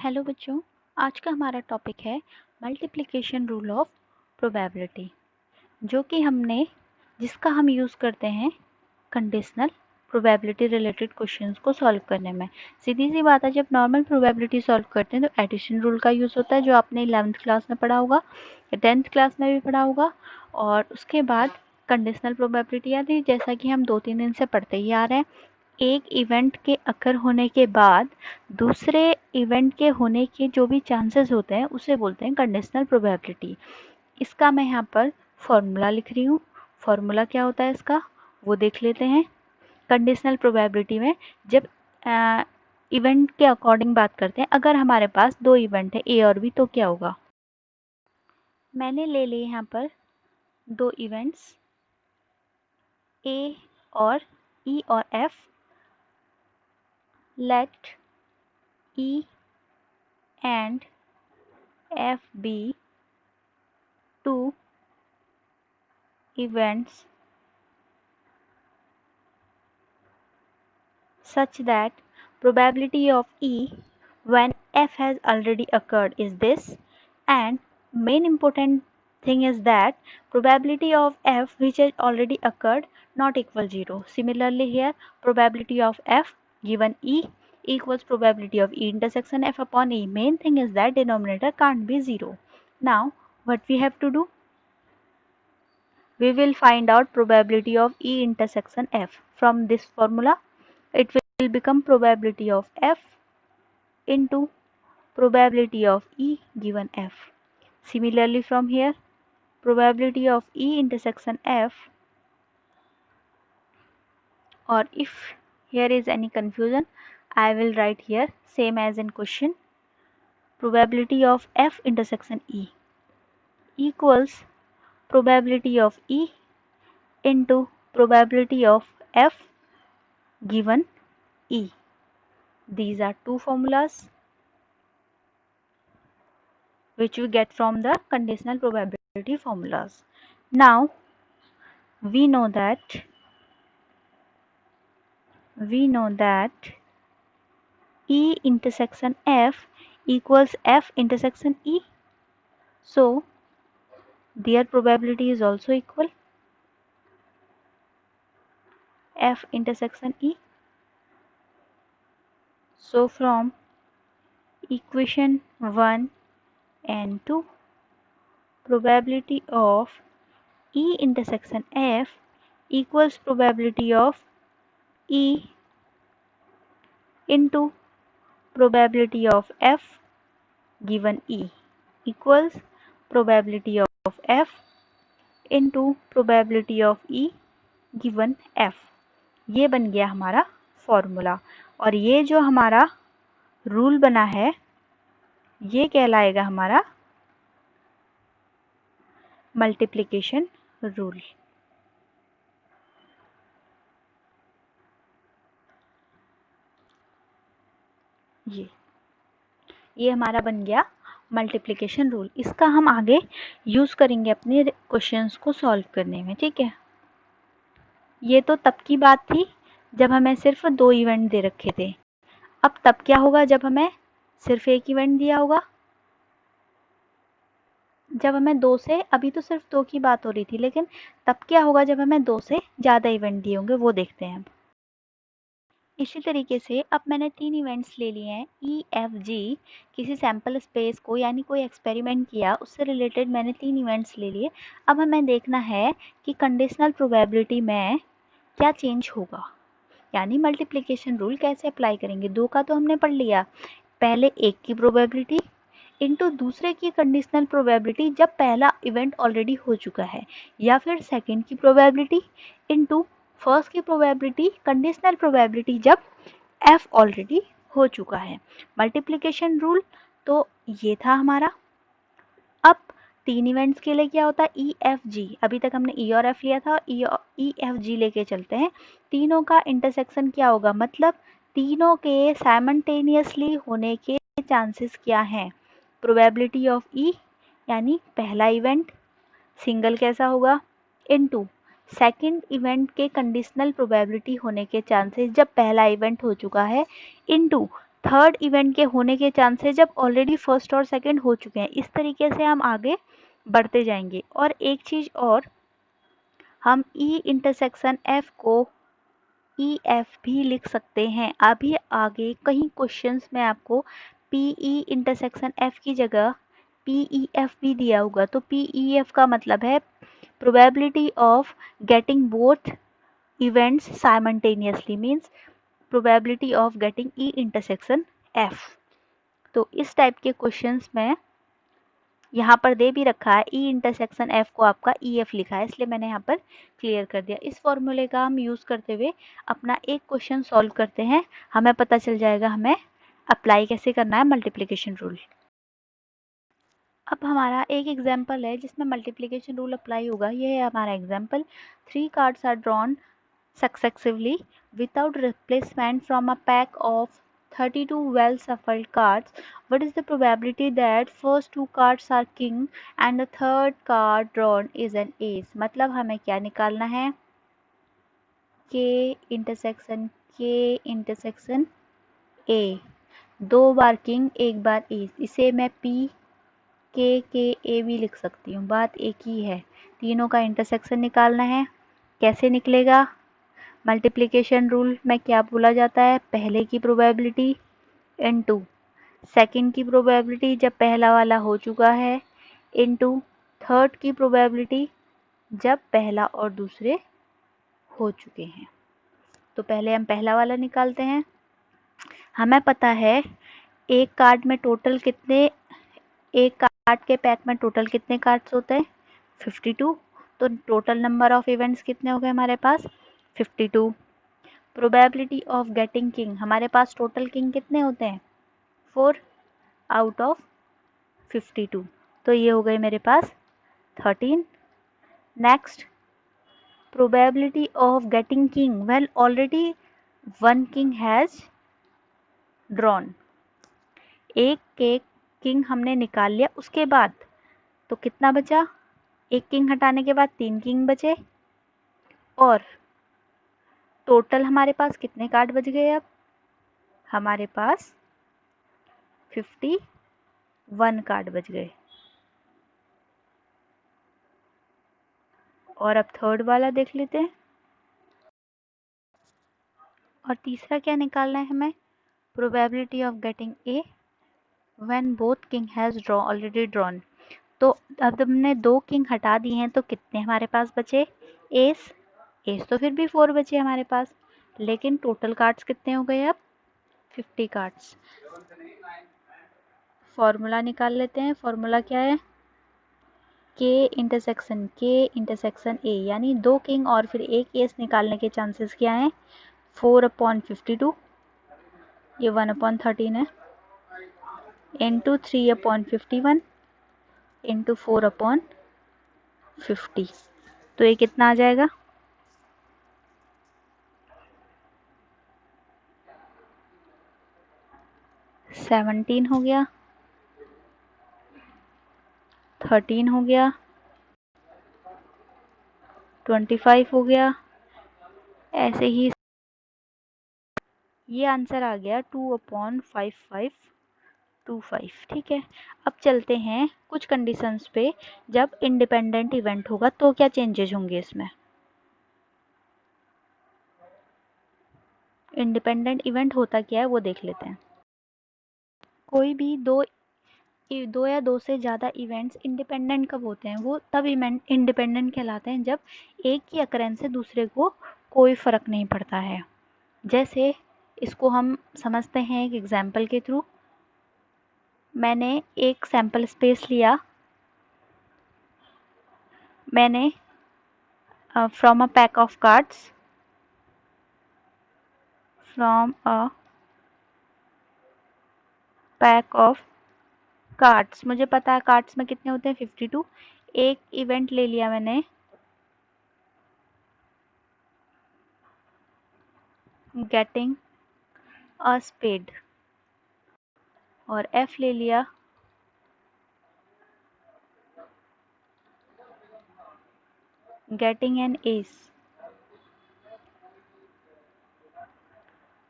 Hello बच्चों, आज का हमारा टॉपिक है मल्टीप्लिकेशन रूल ऑफ प्रोबेबिलिटी, जो कि जिसका हम यूज़ करते हैं कंडीशनल प्रोबेबिलिटी रिलेटेड क्वेश्चंस को सॉल्व करने में। सीधी सी बात है, जब नॉर्मल प्रोबेबिलिटी सॉल्व करते हैं तो एडिशन रूल का यूज़ होता है, जो आपने 11th क्लास में पढ़ा होगा या 10th क्लास में भी पढ़ा होगा। और उसके बाद कंडीशनल प्रोबेबिलिटी आती है, जैसा कि हम 2-3 दिन से पढ़ते ही आ रहे हैं। एक इवेंट के अकर होने के बाद दूसरे इवेंट के होने के जो भी चांसेस होते हैं उसे बोलते हैं कंडीशनल प्रोबेबिलिटी। इसका मैं यहाँ पर फॉर्मूला लिख रही हूँ। फॉर्मूला क्या होता है इसका वो देख लेते हैं। कंडीशनल प्रोबेबिलिटी में जब इवेंट के अकॉर्डिंग बात करते हैं, अगर हमारे पास दो इवेंट है ए और बी तो क्या होगा। मैंने ले लिए यहाँ पर दो इवेंट्स ए और ई और F. Let E and F be two events such that probability of E when F has already occurred is this, and main important thing is that probability of F which has already occurred not equal 0. Similarly here, probability of F given E equals probability of E intersection F upon E. Main thing is that denominator can't be 0. Now what we have to do? We will find out probability of E intersection F. From this formula, it will become probability of F into probability of E given F. Similarly from here, probability of E intersection F, or if here is any confusion, I will write here same as in question. Probability of F intersection E equals probability of E into probability of F given E. These are two formulas which we get from the conditional probability formulas. Now we know that E intersection F equals F intersection E. So their probability is also equal, F intersection E. So from equation 1 and 2, probability of E intersection F equals probability of E into probability of F given E equals probability of F into probability of E given F. ये बन गया हमारा formula, और ये जो हमारा rule बना है ये कहलाएगा हमारा मल्टीप्लिकेशन रूल। ये हमारा बन गया मल्टीप्लिकेशन रूल। इसका हम आगे यूज़ करेंगे अपने क्वेश्चंस को सॉल्व करने में, ठीक है। ये तो तब की बात थी जब हमें सिर्फ दो इवेंट दे रखे थे। अब तब क्या होगा जब हमें सिर्फ एक इवेंट दिया होगा। जब हमें दो से, अभी तो सिर्फ दो की बात हो रही थी, लेकिन तब क्या होगा जब हमें दो से ज़्यादा इवेंट दिए होंगे, वो देखते हैं अब। इसी तरीके से अब मैंने तीन इवेंट्स ले लिए हैं ई एफ जी। किसी सैम्पल स्पेस को यानी कोई एक्सपेरिमेंट किया, उससे रिलेटेड मैंने तीन इवेंट्स ले लिए। अब हमें देखना है कि कंडीशनल प्रोबेबिलिटी में क्या चेंज होगा, यानी मल्टीप्लिकेशन रूल कैसे अप्लाई करेंगे। दो का तो हमने पढ़ लिया, पहले एक की प्रोबेबिलिटी इनटू दूसरे की कंडीशनल प्रोबेबिलिटी जब पहला इवेंट ऑलरेडी हो चुका है, या फिर सेकंड की प्रोबेबिलिटी इनटू फर्स्ट की प्रोबेबिलिटी कंडीशनल प्रोबेबिलिटी जब f ऑलरेडी हो चुका है। मल्टीप्लिकेशन रूल तो ये था हमारा। अब तीन इवेंट्स के लिए क्या होता है, ई एफ जी। अभी तक हमने ई और एफ लिया था, ई एफ जी लेके चलते हैं। तीनों का इंटरसेक्शन क्या होगा, मतलब तीनों के साइमल्टेनियसली होने के चांसेस क्या हैं। प्रोबेबिलिटी ऑफ ई यानी पहला इवेंट सिंगल कैसा होगा, इनटू सेकंड इवेंट के कंडीशनल प्रोबेबिलिटी होने के चांसेस जब पहला इवेंट हो चुका है, इनटू थर्ड इवेंट के होने के चांसेस जब ऑलरेडी फर्स्ट और सेकंड हो चुके हैं। इस तरीके से हम आगे बढ़ते जाएंगे। और एक चीज़ और, हम ई इंटरसेक्शन एफ को ई एफ भी लिख सकते हैं। अभी आगे कहीं क्वेश्चंस में आपको पी ई इंटरसेक्शन एफ की जगह पी ई एफ भी दिया होगा। तो पी ई एफ का मतलब है probability of getting both events simultaneously, means probability of getting E intersection F। तो इस टाइप के क्वेश्चंस में यहाँ पर दे भी रखा है E इंटरसेक्शन F को आपका EF लिखा है, इसलिए मैंने यहाँ पर क्लियर कर दिया। इस फॉर्मूले का हम यूज़ करते हुए अपना एक क्वेश्चन सॉल्व करते हैं, हमें पता चल जाएगा हमें अप्लाई कैसे करना है मल्टीप्लिकेशन रूल। अब हमारा एक एग्जाम्पल है जिसमें मल्टीप्लिकेशन रूल अप्लाई होगा। ये है हमारा example. 3 cards are drawn successively without replacement from a pack of 32 well shuffled cards. What is the probability that first two cards are king and the third card drawn is an ace? मतलब हमें क्या निकालना है? K intersection A, 2 bar king 1 bar S. इसे मैं P के A भी लिख सकती हूँ, बात एक ही है। तीनों का इंटरसेक्शन निकालना है। कैसे निकलेगा? मल्टीप्लिकेशन रूल में क्या बोला जाता है? पहले की प्रोबेबिलिटी इनटू सेकंड की प्रोबेबिलिटी जब पहला वाला हो चुका है इनटू थर्ड की प्रोबेबिलिटी जब पहला और दूसरे हो चुके हैं। तो पहले हम पहला वाला निकालते हैं। हमें पता है एक कार्ड में टोटल कितने, एक कार्ड के पैक में टोटल कितने कार्ड्स होते हैं? 52। तो टोटल नंबर ऑफ इवेंट्स कितने हो गए हमारे पास? 52। प्रोबेबिलिटी ऑफ गेटिंग किंग, हमारे पास टोटल किंग कितने होते हैं? 4 आउट ऑफ 52। तो ये हो गए मेरे पास 13। Next, probability of getting king, well already 1 king has drawn. एक किंग हमने निकाल लिया, उसके बाद तो कितना बचा? एक किंग हटाने के बाद 3 किंग बचे। और टोटल हमारे पास कितने कार्ड बच गए? अब हमारे पास 51 कार्ड बच गए। और अब थर्ड वाला देख लेते हैं। और तीसरा क्या निकालना है हमें? Probability of getting A when both king has already drawn. तो अब हमने 2 किंग हटा दिए हैं, तो कितने हमारे पास बचे? एस। एस तो फिर भी 4 बचे हमारे पास, लेकिन टोटल कार्ड्स कितने हो गए? अब 50 कार्ड्स। फॉर्मूला निकाल लेते हैं। फॉर्मूला क्या है? के इंटरसेक्शन ए, यानी 2 किंग और फिर एक एस निकालने के चांसेस क्या हैं? 4/52, ये 1/13 है, इंटू 3/51 इंटू 4/50। तो ये कितना आ जाएगा? 17 हो गया, 13 हो गया, 25 हो गया, ऐसे ही ये आंसर आ गया 2/5525। ठीक है। अब चलते हैं कुछ कंडीशंस पे, जब इंडिपेंडेंट इवेंट होगा तो क्या चेंजेस होंगे इसमें। इंडिपेंडेंट इवेंट होता क्या है वो देख लेते हैं। कोई भी दो या दो से ज़्यादा इवेंट्स इंडिपेंडेंट कब होते हैं? वो तब इवेंट इंडिपेंडेंट कहलाते हैं जब एक की अकरेंस से दूसरे को कोई फ़र्क नहीं पड़ता है। जैसे इसको हम समझते हैं एक एग्जाम्पल के थ्रू। मैंने एक सैम्पल स्पेस लिया, मैंने from a pack of cards, from a pack of cards, मुझे पता है कार्ड्स में कितने होते हैं? 52। एक इवेंट ले लिया मैंने गेटिंग अ स्पेड, और एफ ले लिया getting an S.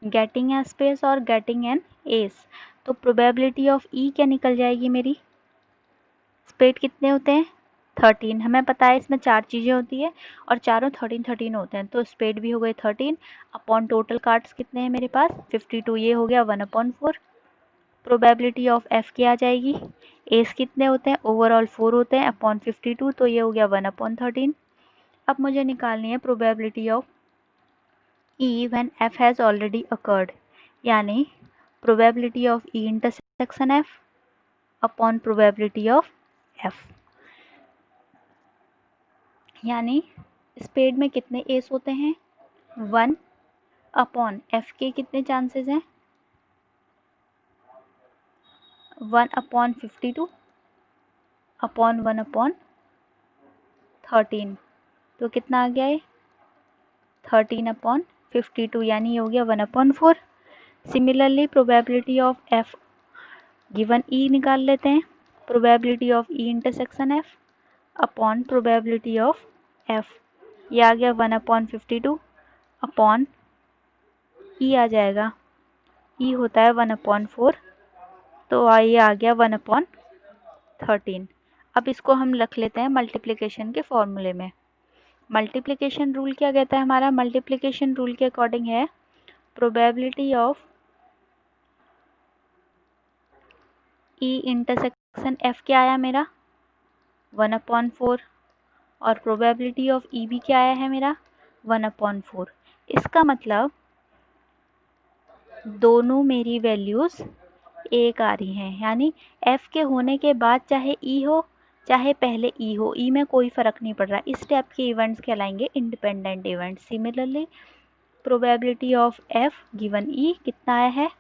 Getting a space और गेटिंग एन एस। तो प्रोबेबिलिटी ऑफ ई क्या निकल जाएगी मेरी, स्पेड कितने होते हैं 13, हमें पता है इसमें 4 चीज़ें होती है और चारों 13 होते हैं, तो स्पेड भी हो गए 13 अपॉन टोटल कार्ड्स कितने हैं मेरे पास 52, ये हो गया 1/4। प्रोबेबिलिटी ऑफ एफ क्या आ जाएगी, एस कितने होते हैं ओवरऑल 4 होते हैं अपॉन 52, तो ये हो गया 1/13। अब मुझे निकालनी है probability of E when F has already occurred, यानी probability of E intersection F upon probability of F, यानी स्पेड में कितने एस होते हैं 1 अपॉन एफ के कितने चांसेस हैं 1/52 अपॉन 1/13, तो कितना आ गया ये 13/52, यानी ये हो गया 1/4। Similarly probability of F given ई निकाल लेते हैं, probability of E intersection F upon probability of F, ये आ गया 1/52 अपॉन ई आ जाएगा, ई होता है 1/4, तो ये आ गया 1/13। अब इसको हम रख लेते हैं मल्टीप्लिकेशन के फॉर्मूले में। मल्टीप्लिकेशन रूल क्या कहता है हमारा, मल्टीप्लिकेशन रूल के अकॉर्डिंग है probability of E intersection F क्या आया मेरा 1/4 और प्रोबेबिलिटी ऑफ ई भी क्या आया है मेरा 1/4। इसका मतलब दोनों मेरी वैल्यूज़ एक आ रही हैं, यानी एफ के होने के बाद चाहे ई हो चाहे पहले ई हो, ई में कोई फ़र्क नहीं पड़ रहा। इस टाइप के इवेंट्स कहलाएंगे independent events. Similarly probability of F given E कितना आया है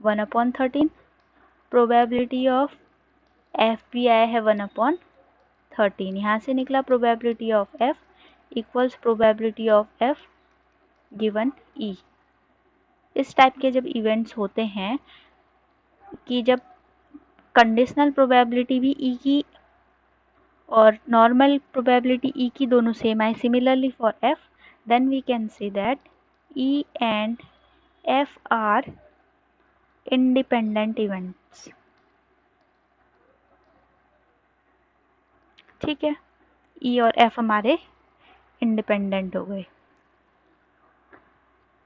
1/13, प्रोबेबिलिटी ऑफ एफ भी आया है 1/13, यहाँ से निकला probability of F equals probability of F given ई। इस टाइप के जब इवेंट्स होते हैं कि जब कंडीशनल प्रोबेबिलिटी भी ई की और नॉर्मल प्रोबेबिलिटी ई की दोनों सेम आए similarly for F, then we can say that E and F are independent events. ठीक है, ई और एफ हमारे इंडिपेंडेंट हो गए।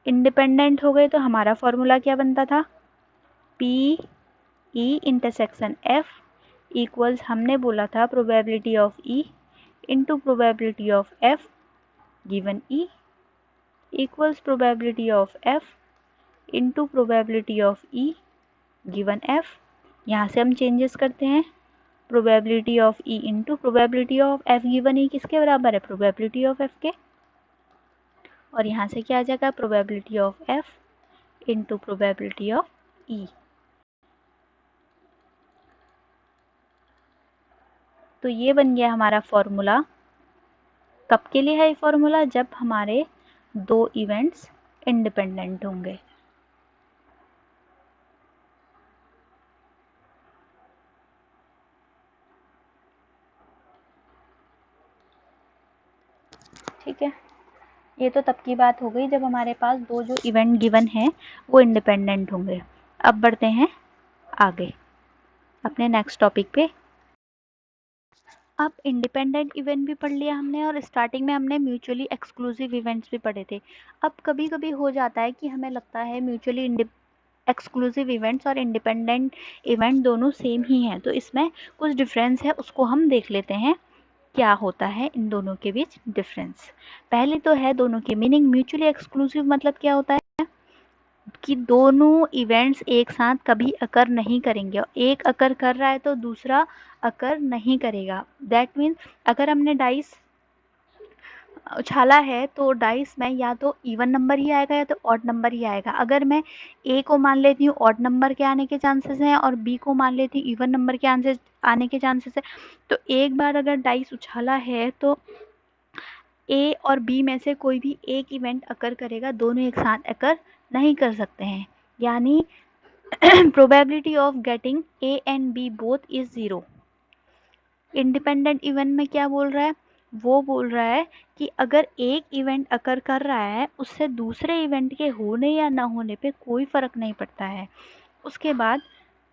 इंडिपेंडेंट हो गए तो हमारा फॉर्मूला क्या बनता था, P E intersection F equals, हमने बोला था probability of E into probability of F given E equals probability of F into probability of E given F. यहाँ से हम चेंजेस करते हैं, probability of E into probability of F given ई किसके बराबर है प्रोबेबिलिटी ऑफ एफ के, और यहाँ से क्या आ जाएगा probability of F into probability of E. तो ये बन गया हमारा फॉर्मूला। कब के लिए है ये फॉर्मूला, जब हमारे दो इवेंट्स इंडिपेंडेंट होंगे। ठीक है, ये तो तब की बात हो गई जब हमारे पास दो जो इवेंट गिवन है वो इंडिपेंडेंट होंगे। अब बढ़ते हैं आगे अपने नेक्स्ट टॉपिक पे। अब इंडिपेंडेंट इवेंट भी पढ़ लिया हमने और स्टार्टिंग में हमने म्यूचुअली एक्सक्लूसिव इवेंट्स भी पढ़े थे। अब कभी कभी हो जाता है कि हमें लगता है म्यूचुअली एक्सक्लूसिव इवेंट्स और इंडिपेंडेंट इवेंट दोनों सेम ही हैं, तो इसमें कुछ डिफरेंस है, उसको हम देख लेते हैं क्या होता है इन दोनों के बीच डिफरेंस। पहले तो है दोनों की मीनिंग। म्यूचुअली एक्सक्लूसिव मतलब क्या होता है कि दोनों इवेंट्स एक साथ कभी अकर नहीं करेंगे, एक अकर कर रहा है तो दूसरा अकर नहीं करेगा। दैट मीन्स अगर हमने डाइस उछाला है तो डाइस में या तो इवन नंबर ही आएगा या तो ऑड नंबर ही आएगा। अगर मैं ए को मान लेती हूँ ऑड नंबर के आने के चांसेस हैं और बी को मान लेती हूँ इवन नंबर के आने के चांसेस है, तो एक बार अगर डाइस उछाला है तो ए और बी में से कोई भी एक इवेंट अकर करेगा, दोनों एक साथ अकर नहीं कर सकते हैं। यानी probability of getting A and B both is 0। Independent event में क्या बोल रहा है, वो बोल रहा है कि अगर एक इवेंट अकर कर रहा है उससे दूसरे इवेंट के होने या ना होने पे कोई फ़र्क नहीं पड़ता है। उसके बाद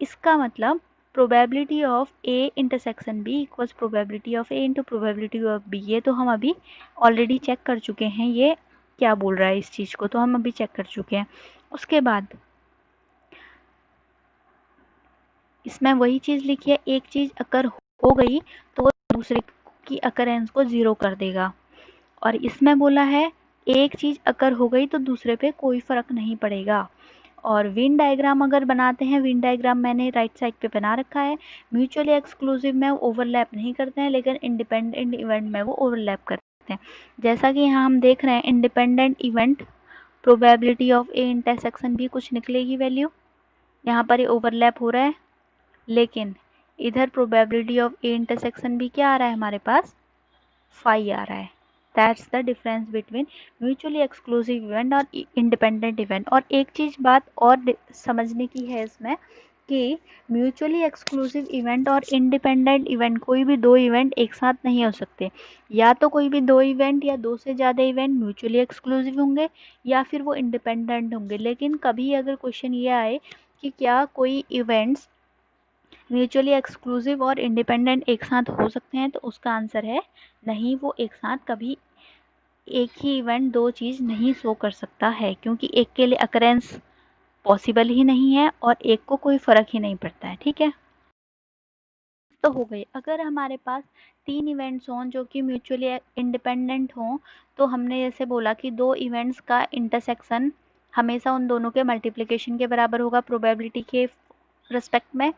इसका मतलब probability of A intersection B equals probability of A into probability of B. ये तो हम अभी ऑलरेडी चेक कर चुके हैं ये क्या बोल रहा है इस चीज़ को, तो हम अभी चेक कर चुके हैं। उसके बाद इसमें वही चीज़ लिखी है, एक चीज़ अकर हो गई तो वो दूसरे की अकरेंस को ज़ीरो कर देगा। और इसमें बोला है एक चीज़ अकर हो गई तो दूसरे पे कोई फ़र्क नहीं पड़ेगा। और वेन डायग्राम अगर बनाते हैं, वेन डायग्राम मैंने राइट साइड पे बना रखा है। म्यूचुअली एक्सक्लूसिव में ओवरलैप नहीं करते हैं, लेकिन इंडिपेंडेंट इवेंट में वो ओवरलैप करते हैं। जैसा कि यहाँ हम देख रहे हैं independent event probability of A intersection भी कुछ निकलेगी वैल्यू, यहाँ पर ये ओवरलैप हो रहा है, लेकिन इधर प्रोबेबिलिटी ऑफ ए इंटरसेक्शन भी क्या आ रहा है हमारे पास, 5 आ रहा है। That's the difference between mutually exclusive event और इंडिपेंडेंट इवेंट। और एक चीज़ बात और समझने की है इसमें कि म्यूचुअली एक्सक्लूसिव इवेंट और इंडिपेंडेंट इवेंट, कोई भी दो इवेंट एक साथ नहीं हो सकते। या तो कोई भी दो इवेंट या दो से ज़्यादा इवेंट म्यूचुअली एक्सक्लूसिव होंगे या फिर वो इंडिपेंडेंट होंगे। लेकिन कभी अगर क्वेश्चन ये आए कि क्या कोई इवेंट्स म्यूचुअली एक्सक्लूसिव और इंडिपेंडेंट एक साथ हो सकते हैं, तो उसका आंसर है नहीं, वो एक साथ कभी एक ही इवेंट दो चीज़ नहीं शो कर सकता है, क्योंकि एक के लिए अकरेंस पॉसिबल ही नहीं है और एक को कोई फ़र्क ही नहीं पड़ता है। ठीक है, तो हो गई। अगर हमारे पास तीन इवेंट्स हों जो कि म्यूचुअली इंडिपेंडेंट हों, तो हमने जैसे बोला कि दो इवेंट्स का इंटरसेक्शन हमेशा उन दोनों के मल्टीप्लिकेशन के बराबर होगा प्रोबेबिलिटी के रिस्पेक्ट में।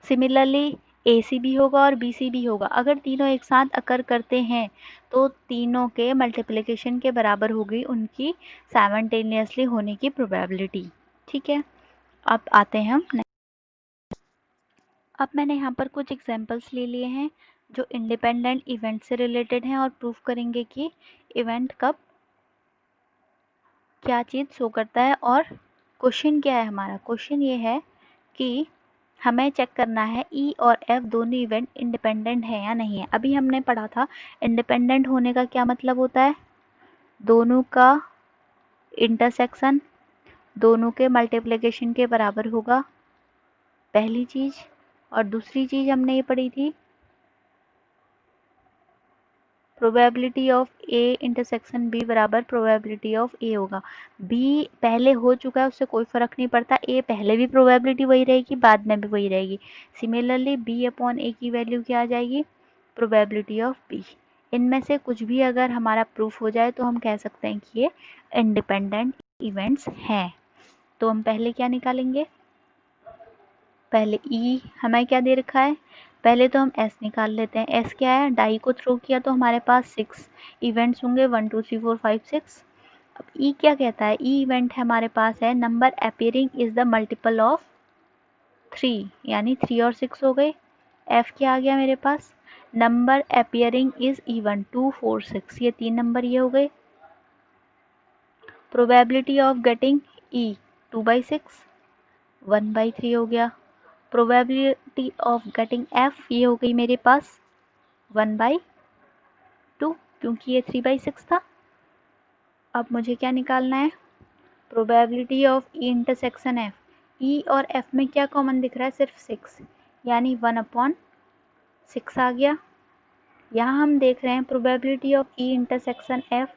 सिमिलरली ए सी भी होगा और बी सी भी होगा। अगर तीनों एक साथ अकर करते हैं तो तीनों के मल्टीप्लिकेशन के बराबर होगी उनकी साइमल्टेनियसली होने की प्रोबेबिलिटी। ठीक है, अब आते हैं हम। अब मैंने यहाँ पर कुछ एग्जांपल्स ले लिए हैं जो इंडिपेंडेंट इवेंट से रिलेटेड हैं और प्रूफ करेंगे कि इवेंट कब क्या चीज़ शो करता है। और क्वेश्चन क्या है हमारा, क्वेश्चन ये है कि हमें चेक करना है ई और एफ दोनों इवेंट इंडिपेंडेंट है या नहीं है। अभी हमने पढ़ा था इंडिपेंडेंट होने का क्या मतलब होता है, दोनों का इंटरसेक्शन दोनों के मल्टीप्लिकेशन के बराबर होगा, पहली चीज़। और दूसरी चीज़ हमने ये पढ़ी थी probability of A intersection B बराबर प्रोबेबिलिटी ऑफ ए होगा। बी पहले हो चुका है उससे कोई फ़र्क नहीं पड़ता, ए पहले भी प्रोबेबिलिटी वही रहेगी बाद में भी वही रहेगी। सिमिलरली बी अपॉन ए की वैल्यू क्या आ जाएगी, प्रोबेबिलिटी ऑफ बी। इनमें से कुछ भी अगर हमारा प्रूफ हो जाए तो हम कह सकते हैं कि ये इंडिपेंडेंट इवेंट्स हैं। तो हम पहले क्या निकालेंगे, पहले ई हमें क्या दे रखा है, पहले तो हम एस निकाल लेते हैं। एस क्या है, डाई को थ्रो किया तो हमारे पास 6 इवेंट्स होंगे, 1 2 3 4 5 6। अब ई क्या कहता है, ई इवेंट हमारे पास है number appearing is the multiple of 3, यानी 3 और 6 हो गए। एफ क्या आ गया मेरे पास, नंबर अपियरिंग इज इवन 2 4 6, ये 3 नंबर ये हो गए। प्रोबेबिलिटी ऑफ गेटिंग ई 2/6, 1/3 हो गया। प्रोबेबिलिटी ऑफ गेटिंग एफ ये हो गई मेरे पास 1/2, क्योंकि ये 3/6 था। अब मुझे क्या निकालना है, probability of E intersection F. E और एफ में क्या कॉमन दिख रहा है, सिर्फ 6, यानी 1/6 आ गया। यहाँ हम देख रहे हैं probability of E intersection F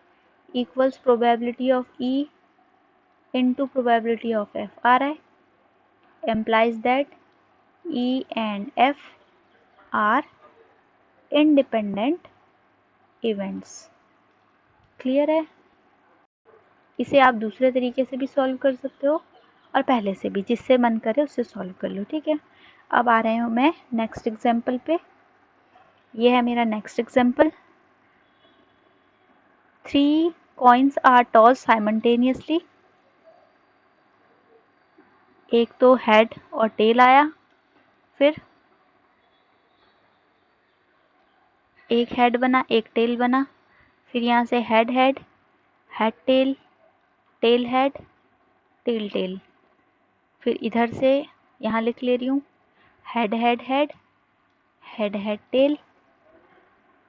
equals probability of E into probability of F आ रहा है, implies that E and F are independent events. Clear है, इसे आप दूसरे तरीके से भी सॉल्व कर सकते हो और पहले से भी, जिससे मन करे उससे सॉल्व कर लो। ठीक है, अब आ रहे हूँ मैं नेक्स्ट एग्जाम्पल पे। ये है मेरा next example. 3 coins are toss simultaneously. एक तो हेड और टेल आया, फिर एक हेड बना एक टेल बना, फिर यहाँ से head head, head tail, tail head, tail tail. फिर इधर से यहाँ लिख ले रही हूँ head head head, head head tail,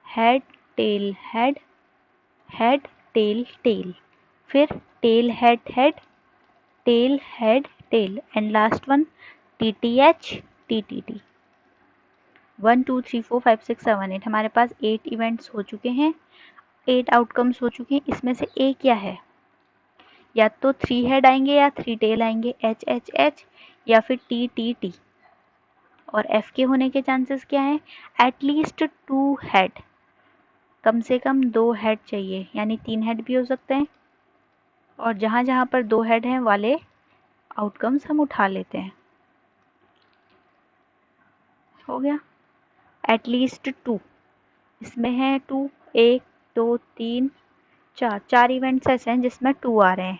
head tail head, head tail tail, फिर tail head head, tail head tail, and last one TTH TTT। 1 2 3 4 5 6 7 8 हमारे पास 8 इवेंट्स हो चुके हैं, 8 आउटकम्स हो चुके हैं। इसमें से ए क्या है? या तो 3 हेड आएंगे या 3 टेल आएंगे, HHH या फिर TTT। और एफ के होने के चांसेस क्या हैं? एटलीस्ट 2 हेड, कम से कम 2 हेड चाहिए, यानी 3 हेड भी हो सकते हैं। और जहाँ जहाँ पर 2 हेड हैं वाले आउटकम्स हम उठा लेते हैं। हो गया। एटलीस्ट 2, इसमें है 2, 1 2 3 4, 4 इवेंट्स ऐसे हैं जिसमें 2 आ रहे हैं।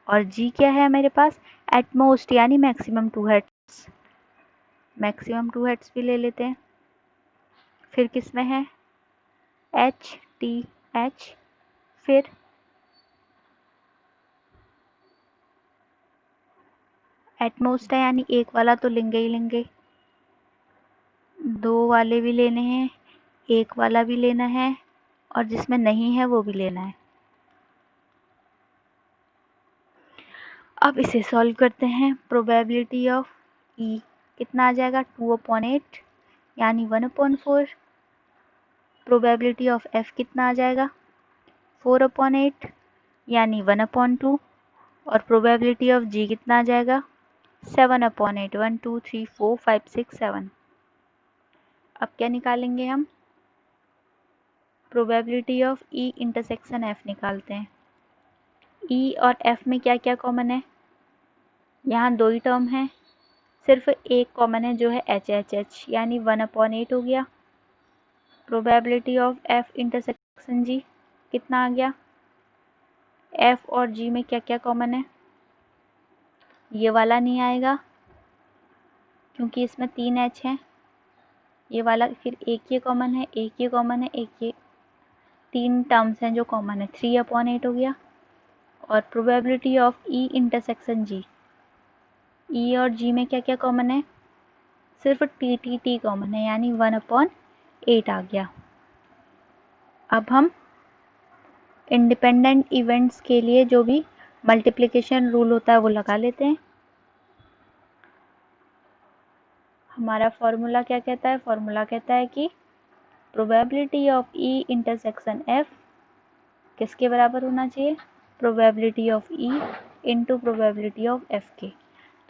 और जी क्या है मेरे पास? एटमोस्ट, यानी मैक्सिमम 2 हेड्स, मैक्सिमम 2 हेड्स भी ले लेते हैं। फिर किस में है? HTH, फिर एटमोस्ट है, यानी एक वाला तो लेंगे ही लेंगे, 2 वाले भी लेने हैं, एक वाला भी लेना है, और जिसमें नहीं है वो भी लेना है। अब इसे सॉल्व करते हैं। प्रोबेबिलिटी ऑफ ई कितना आ जाएगा? 2/8, यानी 1/4। प्रोबेबिलिटी ऑफ एफ कितना आ जाएगा? 4/8, यानी 1/2। और प्रोबेबिलिटी ऑफ जी कितना आ जाएगा? 7/8। 1 2 3 4 5 6 7। अब क्या निकालेंगे हम? Probability of E intersection F निकालते हैं। ई और एफ में क्या क्या कॉमन है? यहाँ 2 ही टर्म है, सिर्फ एक कॉमन है जो है HHH, यानी 1/8 हो गया। Probability of F intersection G कितना आ गया? एफ और जी में क्या क्या कॉमन है? ये वाला नहीं आएगा क्योंकि इसमें 3 H हैं। ये वाला फिर एक ये कॉमन है, एक ये कॉमन है, एक ये, 3 टर्म्स हैं जो कॉमन है, 3/8 हो गया। और प्रोबेबिलिटी ऑफ ई इंटरसेक्शन जी, ई और जी में क्या क्या कॉमन है? सिर्फ TTT कॉमन है, यानी 1/8 आ गया। अब हम इंडिपेंडेंट इवेंट्स के लिए जो भी मल्टीप्लिकेशन रूल होता है वो लगा लेते हैं। हमारा फॉर्मूला क्या कहता है? फॉर्मूला कहता है कि probability of E intersection F किसके बराबर होना चाहिए? Probability of E into probability of F के।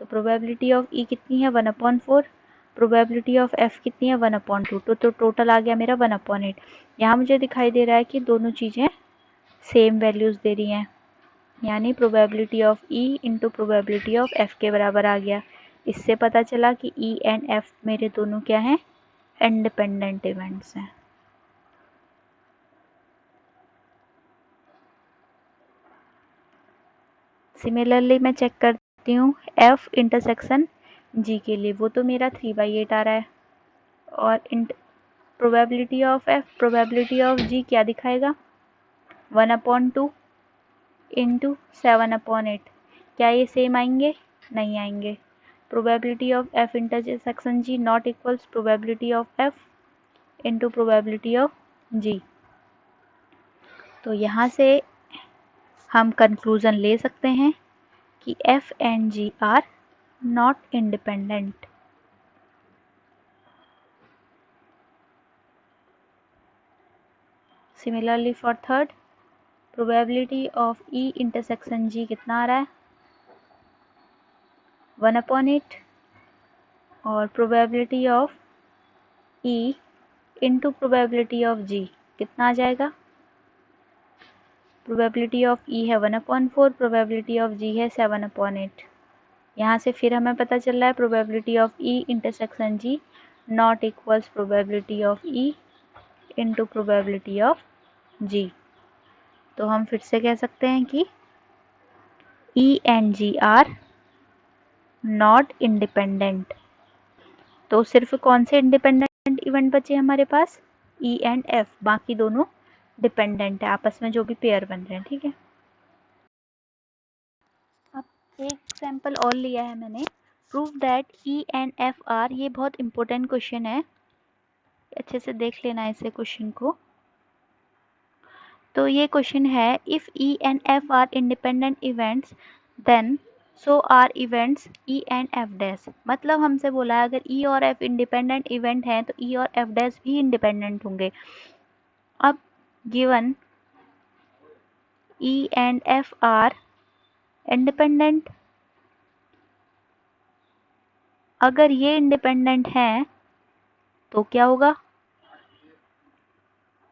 तो प्रोबेबिलिटी ऑफ ई कितनी है? 1/4। प्रोबेबिलिटी ऑफ एफ कितनी है? 1/2। तो टोटल आ गया मेरा 1/8। यहाँ मुझे दिखाई दे रहा है कि दोनों चीज़ें सेम वैल्यूज़ दे रही हैं, यानी probability of E into probability of F के बराबर आ गया। इससे पता चला कि ई एंड एफ मेरे दोनों क्या हैं? इंडिपेंडेंट इवेंट्स हैं। सिमिलरली मैं चेक करती हूँ एफ इंटरसेक्शन जी के लिए, वो तो मेरा 3/8 आ रहा है। और probability of F, probability of G क्या दिखाएगा? 1/2 इंटू 7/8। क्या ये सेम आएंगे? नहीं आएंगे। Probability of F intersection G not equals probability of F into probability of G. तो यहाँ से हम कंक्लूजन ले सकते हैं कि F and G are not independent. Similarly for third, probability of E intersection G कितना आ रहा है? 1/8। और probability of E into probability of G कितना आ जाएगा? प्रोबेबिलिटी ऑफ ई है 1/4, प्रोबेबिलिटी ऑफ जी है 7/8। यहाँ से फिर हमें पता चल रहा है probability of E intersection G not equals probability of E into probability of G. तो हम फिर से कह सकते हैं कि E and G are not independent. तो सिर्फ कौन से इंडिपेंडेंट इवेंट बचे हमारे पास? ई एंड एफ, बाकी दोनों डिपेंडेंट है आपस में जो भी पेयर बन रहे हैं। ठीक है, अब एक एग्जाम्पल और लिया है मैंने, prove that E and F are. ये बहुत इंपॉर्टेंट क्वेश्चन है, अच्छे से देख लेना इसे क्वेश्चन को। तो ये क्वेश्चन है, if E and F are independent events then so are events E and F dash. मतलब हमसे बोला है अगर ई और एफ इंडिपेंडेंट इवेंट हैं तो ई और एफ डैश भी इंडिपेंडेंट होंगे। अब given E and F are independent, अगर ये इंडिपेंडेंट हैं तो क्या होगा,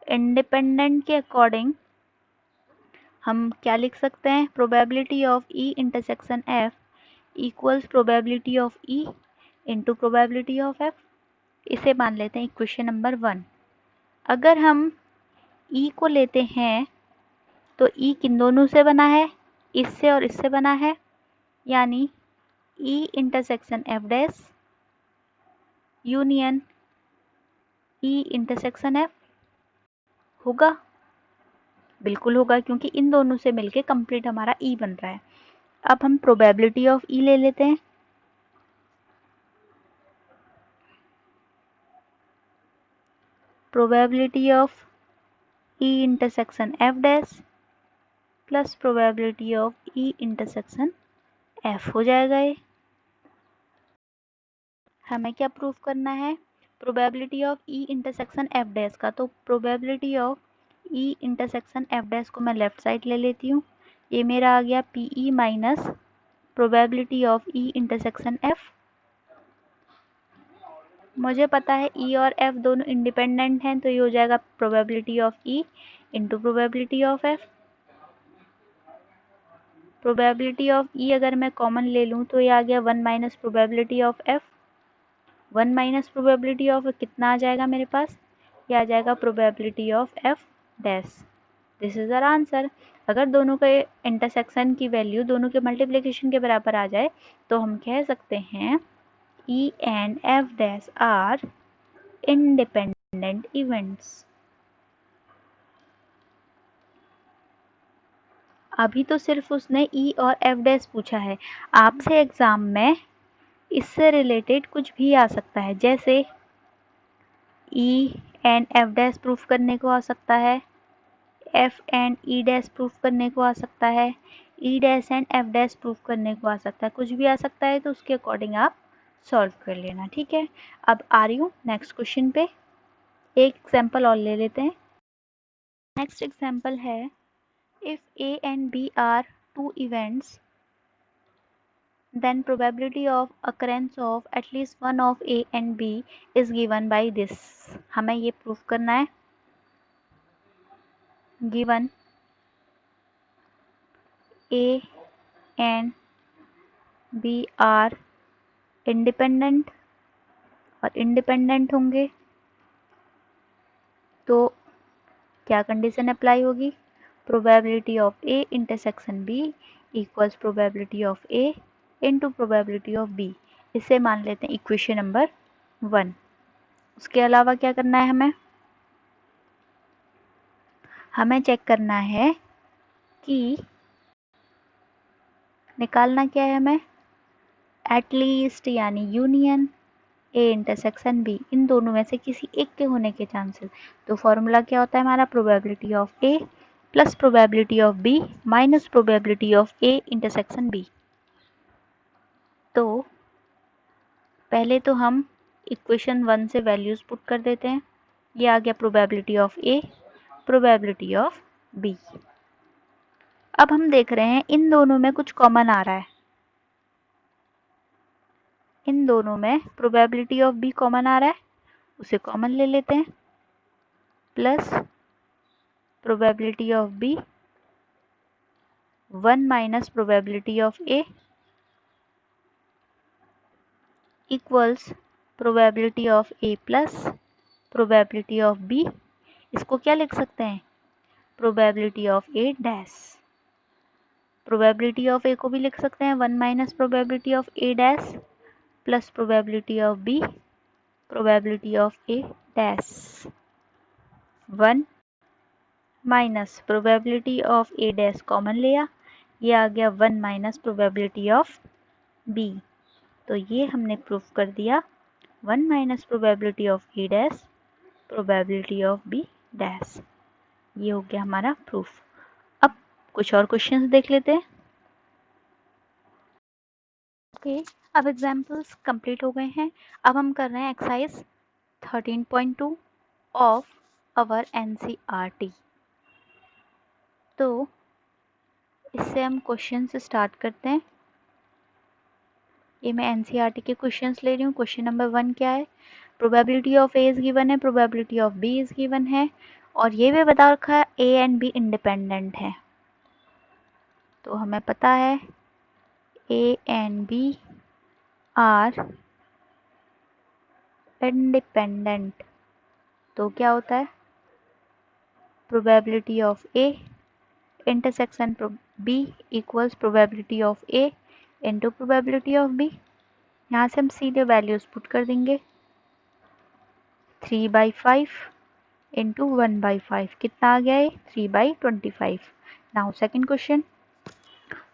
इंडिपेंडेंट के अकॉर्डिंग हम क्या लिख सकते हैं, probability of E intersection F equals probability of E into probability of F. इसे मान लेते हैं इक्वेशन नंबर 1। अगर हम ई को लेते हैं तो ई किन दोनों से बना है, इससे और इससे बना है, यानी ई इंटरसेक्शन एफ डैश यूनियन ई इंटरसेक्शन एफ होगा। बिल्कुल होगा, क्योंकि इन दोनों से मिलके कंप्लीट हमारा ई बन रहा है। अब हम प्रोबेबिलिटी ऑफ ई ले लेते हैं। Probability of E intersection F dash plus probability of E intersection F हो जाएगा ये। हमें क्या प्रूव करना है, probability of E intersection F dash का। तो probability of E intersection F dash को मैं लेफ्ट साइड ले लेती हूँ। ये मेरा आ गया P E minus probability of E intersection F. मुझे पता है ई और एफ दोनों इंडिपेंडेंट हैं, तो ये हो जाएगा probability of E into probability of F. Probability of E अगर मैं कॉमन ले लूँ तो ये आ गया 1 minus probability of F. 1 minus probability of कितना आ जाएगा मेरे पास, ये आ जाएगा probability of F dash. This is our answer. अगर दोनों के इंटरसेक्शन की वैल्यू दोनों के मल्टीप्लिकेशन के बराबर आ जाए तो हम कह सकते हैं E and F dash are independent events। अभी तो सिर्फ उसने E और F डैश पूछा है, आपसे एग्जाम में इससे रिलेटेड कुछ भी आ सकता है, जैसे E and F dash proof करने को आ सकता है, F and E dash proof करने को आ सकता है, E dash and F dash proof करने को आ सकता है, कुछ भी आ सकता है। तो उसके अकॉर्डिंग आप सॉल्व कर लेना, ठीक है। अब आ रही हूँ नेक्स्ट क्वेश्चन पे, एक एग्जाम्पल और ले लेते हैं। नेक्स्ट एग्जाम्पल है, if A and B are two events then probability of occurrence of at least one of A and B is given by this। हमें ये प्रूफ करना है, given A and B are independent और independent होंगे तो क्या condition apply होगी, probability of A intersection B equals probability of A into probability of B। इसे मान लेते हैं इक्वेशन नंबर 1। उसके अलावा क्या करना है, हमें चेक करना है कि निकालना क्या है हमें, एटलीस्ट यानी यूनियन A इंटरसेक्शन B, इन दोनों में से किसी एक के होने के चांसेस। तो फॉर्मूला क्या होता है हमारा, probability of A plus probability of B minus probability of A intersection B। तो पहले तो हम इक्वेशन 1 से वैल्यूज पुट कर देते हैं। ये आ गया probability of A probability of B। अब हम देख रहे हैं इन दोनों में कुछ कॉमन आ रहा है, इन दोनों में प्रोबेबिलिटी ऑफ B कॉमन आ रहा है, उसे कॉमन ले लेते हैं, plus probability of B 1 minus probability of A equals probability of A plus probability of B। इसको क्या लिख सकते हैं, probability of A dash. Probability of A को भी लिख सकते हैं 1 minus probability of A dash plus probability of B probability of A dash. 1 minus probability of A dash common लिया, ये आ गया 1 माइनस प्रोबेबिलिटी ऑफ B। तो ये हमने प्रूफ कर दिया 1 minus probability of A dash probability of B dash. ये हो गया हमारा प्रूफ। अब कुछ और क्वेश्चंस देख लेते हैं। ओके, अब एग्जाम्पल्स कंप्लीट हो गए हैं। अब हम कर रहे हैं एक्सरसाइज 13.2 ऑफ अवर एनसीईआरटी। तो इससे हम क्वेश्चन से स्टार्ट करते हैं। ये मैं एनसीईआरटी के क्वेश्चंस ले रही हूँ। क्वेश्चन नंबर 1 क्या है? Probability of A is given है, probability of B is given है, और ये भी बता रखा है ए एंड बी इंडिपेंडेंट है। तो हमें पता है A and B are independent. तो क्या होता है? Probability of A intersection B equals probability of A into probability of B. यहाँ से हम सीधे वैल्यूज पुट कर देंगे। 3/5 इंटू 1/5 कितना आ गया है? 3/25। Now second question,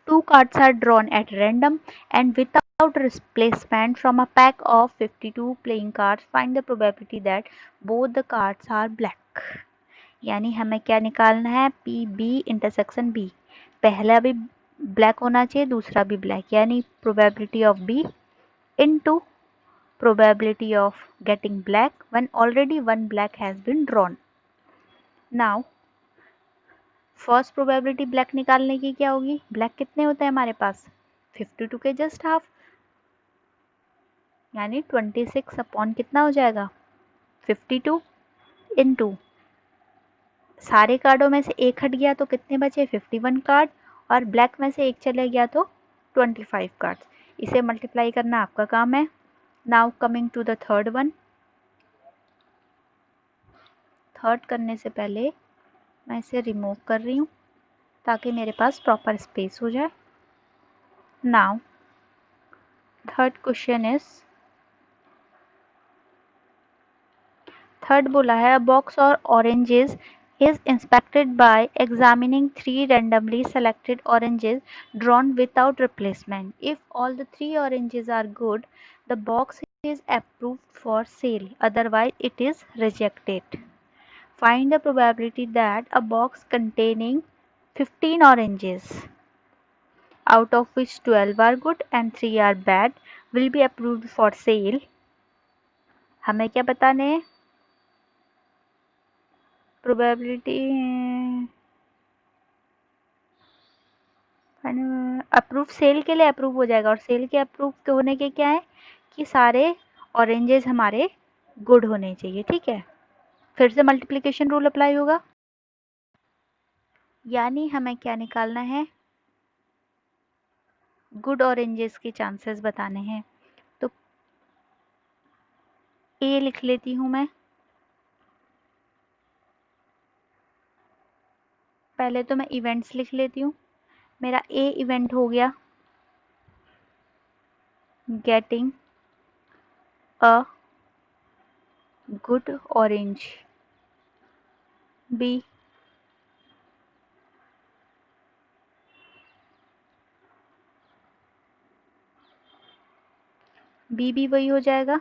2 cards are drawn at random and without replacement from a pack of 52 playing cards. Find the probability that both the cards are black. यानी हमें क्या निकालना है? P B intersection B. पहला भी ब्लैक होना चाहिए, दूसरा भी ब्लैक, यानी probability of B into probability of getting black when already one black has been drawn. Now first probability black निकालने की क्या होगी? ब्लैक कितने होते हैं हमारे पास? 52 के जस्ट हाफ, यानी 26 अपॉन कितना हो जाएगा? 52 इनटू सारे कार्डों में से एक हट गया तो कितने बचे? 51 कार्ड, और ब्लैक में से एक चले गया तो 25 कार्ड्स। इसे मल्टीप्लाई करना आपका काम है। Now coming to the third one. Third करने से पहले मैं इसे रिमूव कर रही हूँ ताकि मेरे पास प्रॉपर स्पेस हो जाए। Now third question is, third बोला है, a box or oranges is inspected by examining 3 randomly selected oranges drawn without replacement. If all the 3 oranges are good, the box is approved for sale, otherwise it is rejected. Find the probability that a box containing 15 oranges, out of which 12 are good and 3 are bad, will be approved for sale. हमें क्या बताने हैं? Probability approve cell के लिए approve हो जाएगा, और cell के अप्रूव होने के क्या है कि सारे ऑरेंजेस हमारे गुड होने चाहिए। ठीक है, फिर से मल्टीप्लिकेशन रूल अप्लाई होगा, यानी हमें क्या निकालना है? गुड ऑरेंजेस के चांसेस बताने हैं। तो ए लिख लेती हूँ मैं। पहले तो मैं इवेंट्स लिख लेती हूँ। मेरा ए इवेंट हो गया getting a good orange. B B भी वही हो जाएगा,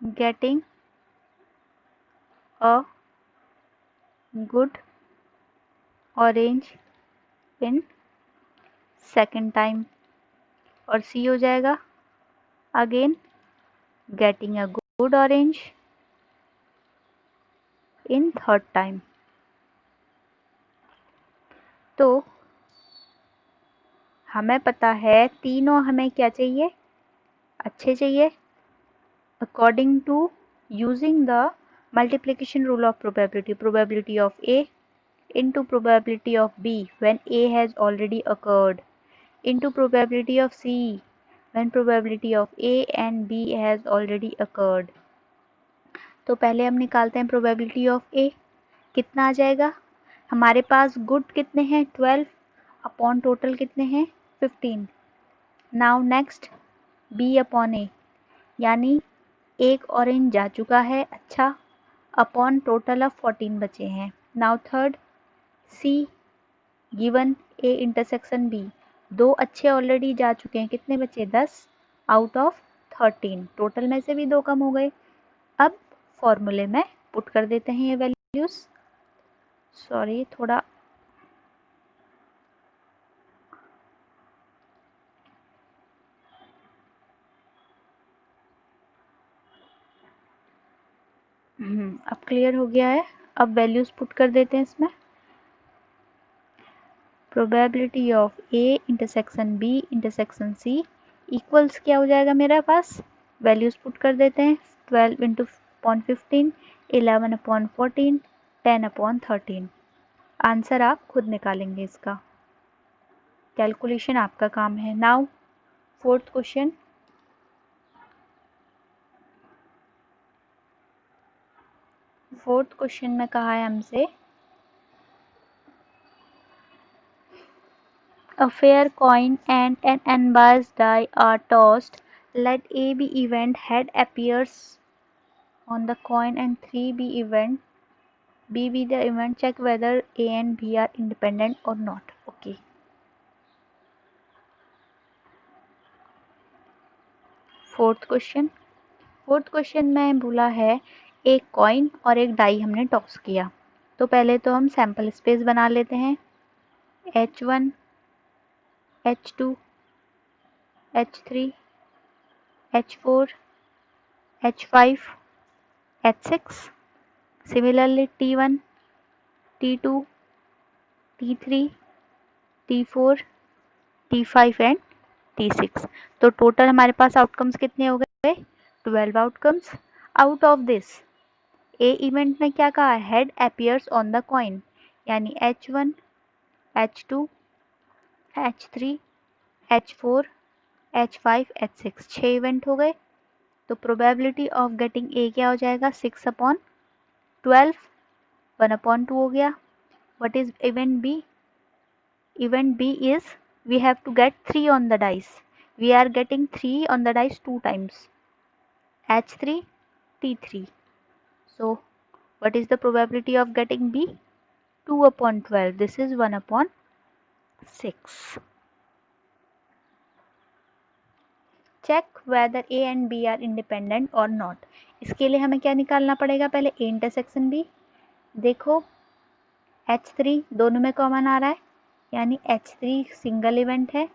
getting a good orange in second time, और सी हो जाएगा again getting a good orange in third time. तो हमें पता है तीनों हमें क्या चाहिए? अच्छे चाहिए। According to using the multiplication rule of probability of A into probability of B when A has already occurred, into probability of C when probability of A and B has already occurred. तो पहले हम निकालते हैं probability of A। कितना आ जाएगा? हमारे पास good कितने हैं? 12 अपॉन टोटल कितने हैं? 15। Now next B upon A, यानी एक ऑरेंज जा चुका है अच्छा, अपॉन टोटल ऑफ 14 बचे हैं। Now third C given A intersection B, दो अच्छे ऑलरेडी जा चुके हैं, कितने बचे? 10 आउट ऑफ 13, टोटल में से भी दो कम हो गए। अब फॉर्मूले में पुट कर देते हैं ये वैल्यूज। सॉरी, थोड़ा अब क्लियर हो गया है। अब वैल्यूज पुट कर देते हैं इसमें। Probability of A intersection B intersection C equals क्या हो जाएगा मेरे पास, वैल्यूज पुट कर देते हैं। 12 into upon 15, 11 upon 14, 10 upon 13। Answer आप खुद निकालेंगे, इसका कैलकुलेशन आपका काम है। Now fourth question. Fourth question में कहा है हमसे a fair coin and an unbiased die are tossed. Let A be event head appears on the coin and 3 be event B be the event. Check whether A and B are independent or not. Okay. Fourth question में बोला है एक coin और एक die हमने toss किया। तो पहले तो हम सैंपल स्पेस बना लेते हैं। H1, H2, H3, H4, H5, H6. Similarly, T1, T2, T3, T4, T5 and T6। तो टोटल हमारे पास आउटकम्स कितने हो गए, 12 outcomes. Out of this A event में क्या कहा है, head appears on the coin, यानी H1, H2, H3, H4, H5, H6 6 event हो गए। तो प्रोबेबिलिटी ऑफ गेटिंग ए क्या हो जाएगा, 6 अपॉन 12, 1 अपॉन 2 हो गया। What is event B, event B is we have to get 3 on the dice. We are getting 3 on the dice 2 times. H3, T3. So what is the probability of getting B? 2 upon 12. This is 1 upon 6. Check whether A and B are independent or not. इसके लिए हमें क्या निकालना पड़ेगा, पहले A intersection B। देखो H3 दोनों में कॉमन आ रहा है, यानी H3 सिंगल इवेंट है।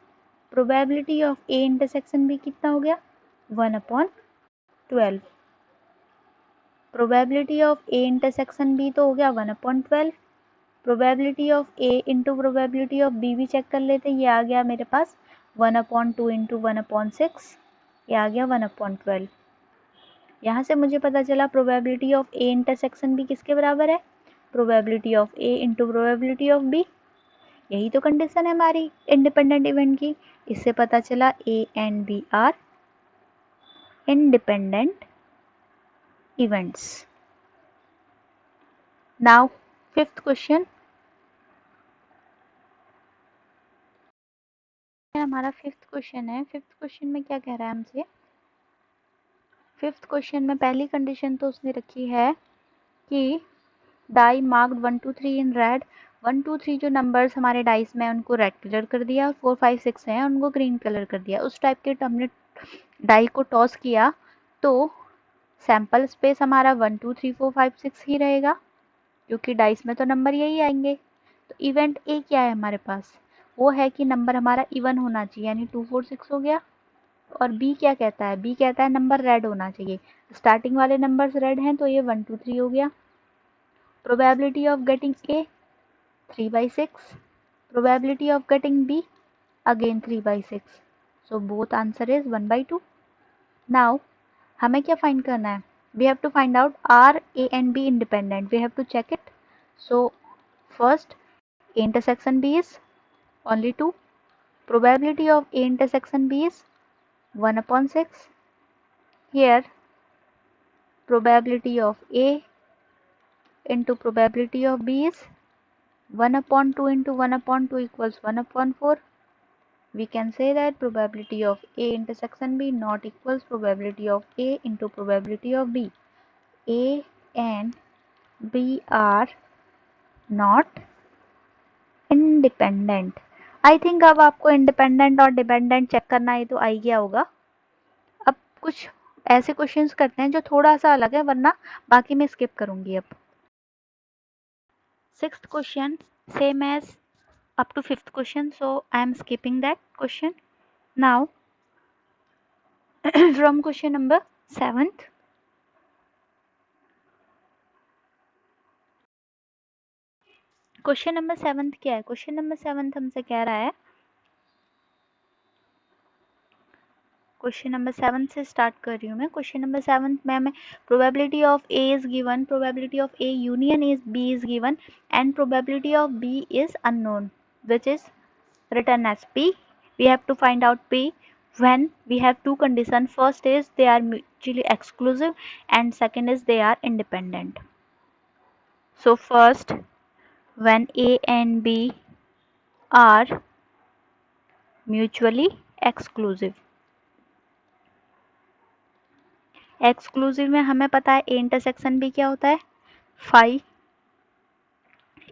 Probability of A intersection B कितना हो गया, 1 upon 12। Probability of A intersection B तो हो गया 1 upon 12। Probability of A into probability of B भी चेक कर लेते हैं। ये आ गया मेरे पास 1 अपॉन 2 इंटू 1 अपॉन 6, ये आ गया 1 अपॉन 12। यहाँ से मुझे पता चला probability of A intersection B किसके बराबर है, probability of A into probability of B. यही तो कंडीशन है हमारी इंडिपेंडेंट इवेंट की। इससे पता चला A and B are independent events. Now fifth question, हमारा फिफ्थ क्वेश्चन है। फिफ्थ क्वेश्चन में क्या कह रहा है हमसे, फिफ्थ क्वेश्चन में पहली कंडीशन तो उसने रखी है कि डाई मार्क्ड 1 2 3 इन रेड। 1 2 3 जो नंबर्स हमारे डाइस में उनको रेड कलर कर दिया, 4 5 6 हैं उनको ग्रीन कलर कर दिया। उस टाइप के हमने डाई को टॉस किया तो सैंपल स्पेस हमारा 1 2 3 4 5 6 ही रहेगा, क्योंकि डाइस में तो नंबर यही आएंगे। तो इवेंट ए क्या है हमारे पास, वो है कि नंबर हमारा इवन होना चाहिए, यानी 2 4 6 हो गया। और बी क्या कहता है, बी कहता है नंबर रेड होना चाहिए। स्टार्टिंग वाले नंबर्स रेड हैं तो ये 1 2 3 हो गया। Probability of getting A 3/6, probability of getting B again 3/6। So both answer is 1/2। Now हमें क्या फाइंड करना है, we have to find out are A and B independent, we have to check it. So first A intersection B is only 2, probability of A intersection B is 1 upon 6. Here probability of A into probability of B is 1 upon 2 into 1 upon 2 equals 1 upon 4. We can say that probability of A intersection B not equals probability of A into probability of B. A and B are not independent. I think अब आपको independent और dependent check करना ही तो आ गया होगा। अब कुछ ऐसे क्वेश्चंस करते हैं जो थोड़ा सा अलग है, वरना बाकी मैं स्किप करूंगी अब। 6th question same as up to 5th question, so I am skipping that question. Now from question number 7th, question number 7th क्या है? क्वेश्चन नंबर 7th हमसे कह रहा है, क्वेश्चन नंबर 7 से स्टार्ट कर रही हूँ मैं। क्वेश्चन नंबर 7 में हमें probability of A is given, probability of A union is B is given and probability of B is unknown which is written as P. We have to find out P when we have two conditions. First is they are mutually exclusive and second is they are independent. So first, when A and B are mutually exclusive. Exclusive में हमें पता है ए intersection B क्या होता है, phi.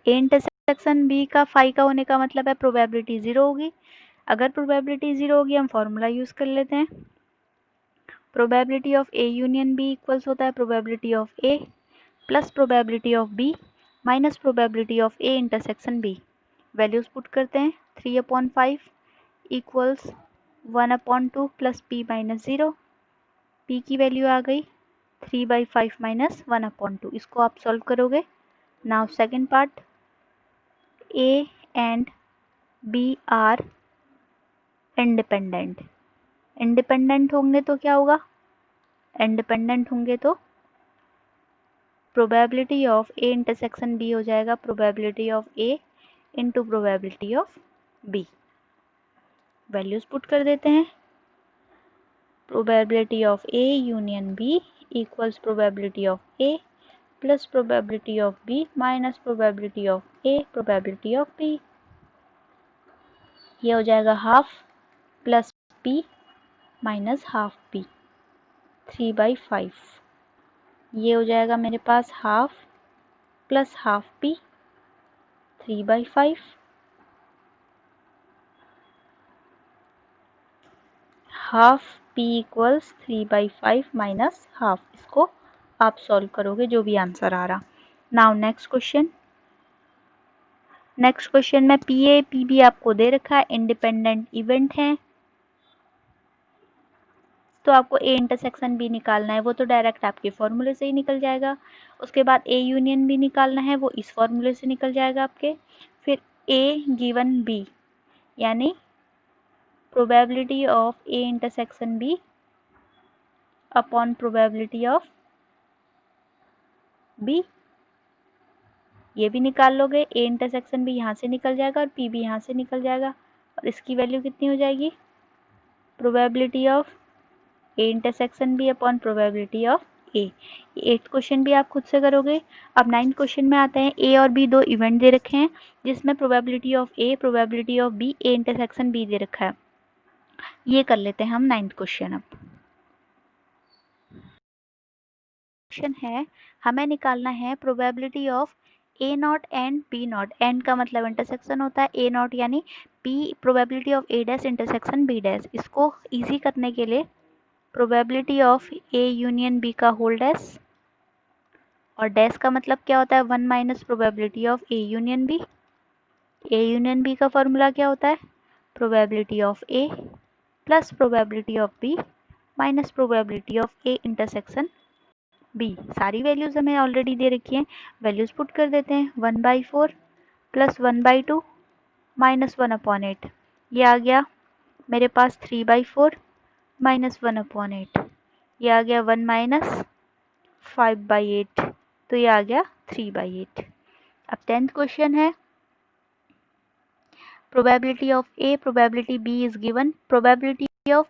ए intersection B का phi का होने का मतलब है प्रोबेबिलिटी 0 होगी। अगर प्रोबेबिलिटी 0 होगी हम फॉर्मूला यूज कर लेते हैं, probability of A union B equals होता है probability of A plus probability of B minus probability of A intersection B. Values put करते हैं, 3/5 equals 1/2 plus P minus 0। P की वैल्यू आ गई 3/5 माइनस 1/2। इसको आप सॉल्व करोगे। Now second part, A and B are independent. Independent होंगे तो क्या होगा, इंडिपेंडेंट होंगे तो probability of A intersection B हो जाएगा probability of A into probability of B. Values put कर देते हैं, probability of A union B equals probability of A plus probability of B minus probability of A probability of B. ये हो जाएगा half plus P minus half P, 3/5। ये हो जाएगा मेरे पास half plus half P 3/5, half P equals 3/5 minus half. इसको आप सॉल्व करोगे जो भी आंसर आ रहा। Now next question, next question में पी ए पी बी आपको दे रखा है, इंडिपेंडेंट इवेंट है, तो आपको ए इंटरसेक्शन बी निकालना है। वो तो डायरेक्ट आपके फॉर्मूले से ही निकल जाएगा। उसके बाद ए यूनियन बी निकालना है, वो इस फॉर्मूले से निकल जाएगा आपके। फिर ए गिवन बी यानी probability of A intersection B upon probability of B, ये भी निकाल लोगे। ए इंटरसेक्शन बी यहाँ से निकल जाएगा और पी भी यहाँ से निकल जाएगा, और इसकी वैल्यू कितनी हो जाएगी, probability of A intersection B upon probability of A. 8th question भी आप खुद से करोगे। अब 9th क्वेश्चन में आते हैं, ए और बी दो इवेंट दे रखे हैं जिसमें probability of A probability of B A intersection B दे रखा है। ये कर लेते हैं हम 9th क्वेश्चन। अब क्वेश्चन है, हमें निकालना है probability of A not and B not. And का मतलब इंटरसेक्शन होता है, ए नॉट यानी P probability of A dash intersection B dash. इसको इजी करने के लिए probability of A union B का होल डैश, और डैश का मतलब क्या होता है, 1 minus probability of A union B. A union B का फॉर्मूला क्या होता है, probability of A plus probability of B minus probability of A intersection B. सारी वैल्यूज हमें ऑलरेडी दे रखी हैं, वैल्यूज पुट कर देते हैं। 1/4 प्लस 1/2 माइनस 1/8, ये आ गया मेरे पास 3/4 माइनस 1/8, ये आ गया 1 माइनस 5/8, तो ये आ गया 3/8। अब 10th क्वेश्चन है, probability of A probability B is given, probability of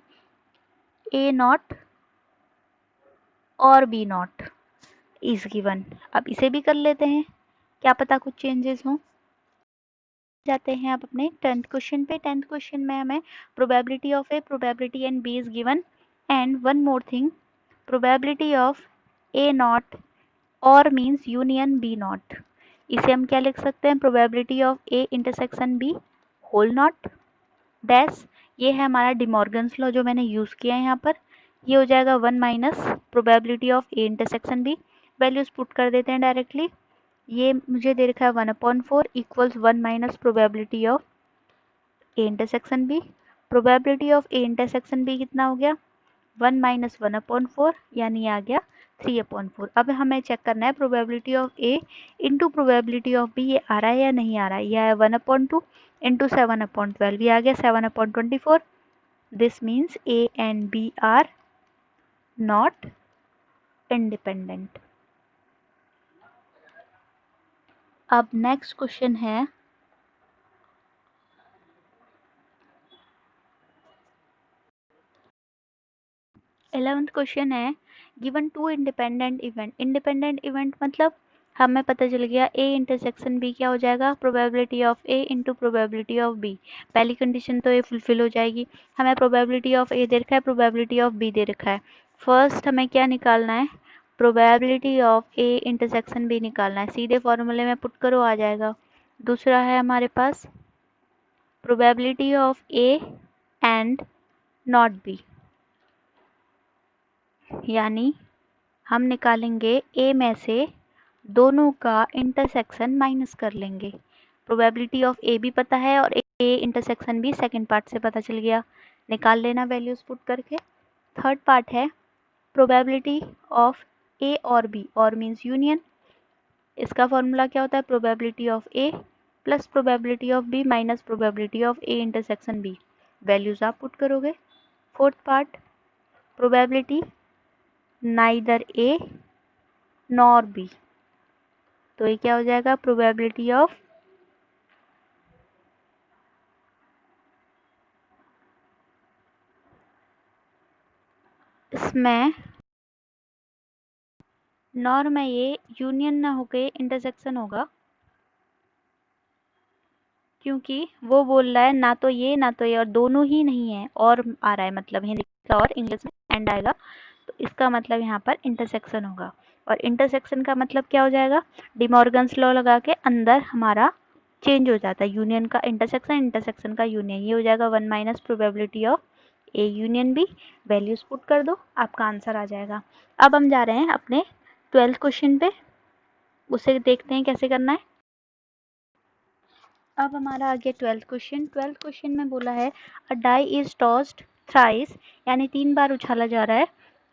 A not और बी नॉट इज गिवन। अब इसे भी कर लेते हैं, क्या पता कुछ चेंजेस हों। जाते हैं अब अपने 10th क्वेश्चन पे। 10th क्वेश्चन में हमें probability of A probability and B is given and one more thing, probability of A not और मीन्स यूनियन बी नॉट। इसे हम क्या लिख सकते हैं, probability of A intersection B whole not dash. ये है हमारा डिमॉर्गन्स लॉ जो मैंने यूज़ किया है यहाँ पर। ये हो जाएगा 1 minus probability of A intersection B. Values put कर देते हैं डायरेक्टली। ये मुझे दे रखा है 1/4 equals 1 minus probability of A intersection B. Probability of A intersection B कितना हो गया 1 माइनस 1/4 यानी आ गया 3/4। अब हमें चेक करना है probability of A into probability of B, ये आ रहा है या नहीं आ रहा है। यह है 1/2 इंटू 7/12, ये आ गया 7/24। This means A and B are not independent. अब नेक्स्ट क्वेश्चन है 11th क्वेश्चन है given two independent event. Independent event मतलब हमें पता चल गया ए इंटरसेक्शन बी क्या हो जाएगा probability of A into probability of B. पहली कंडीशन तो ये फुलफिल हो जाएगी। हमें प्रोबेबिलिटी ऑफ ए दे रखा है, प्रोबेबिलिटी ऑफ बी दे रखा है। फर्स्ट हमें क्या निकालना है probability of A intersection B निकालना है। सीधे फॉर्मूले में पुट करो आ जाएगा। दूसरा है हमारे पास probability of A and not B, यानी हम निकालेंगे ए में से दोनों का इंटरसेक्शन माइनस कर लेंगे। प्रोबेबिलिटी ऑफ ए भी पता है और ए इंटरसेक्शन भी सेकंड पार्ट से पता चल गया, निकाल लेना वैल्यूज पुट करके। थर्ड पार्ट है प्रोबेबिलिटी ऑफ ए और बी, और मीन्स यूनियन। इसका फॉर्मूला क्या होता है probability of A plus probability of B minus probability of A intersection B. Values आप पुट करोगे। Fourth part probability neither A nor B, तो ये क्या हो जाएगा प्रोबेबिलिटी ऑफ इसमें नॉर में ये यूनियन ना होके इंटरसेक्शन होगा, क्योंकि वो बोल रहा है ना तो ये ना तो ये और दोनों ही नहीं है, और आ रहा है मतलब हिंदी का और इंग्लिश में एंड आएगा, तो इसका मतलब यहाँ पर इंटरसेक्शन होगा। और इंटरसेक्शन का मतलब क्या हो जाएगा डिमॉर्गन्स लॉ लगा के अंदर हमारा चेंज हो जाता है यूनियन का इंटरसेक्शन, इंटरसेक्शन का यूनियन। ये हो जाएगा 1 minus probability of A union B. Values put कर दो आपका आंसर आ जाएगा। अब हम जा रहे हैं अपने 12th क्वेश्चन पे, उसे देखते हैं कैसे करना है। अब हमारा आ गया 12th क्वेश्चन। 12th क्वेश्चन में बोला है a die is tossed thrice, यानी 3 बार उछाला जा रहा है।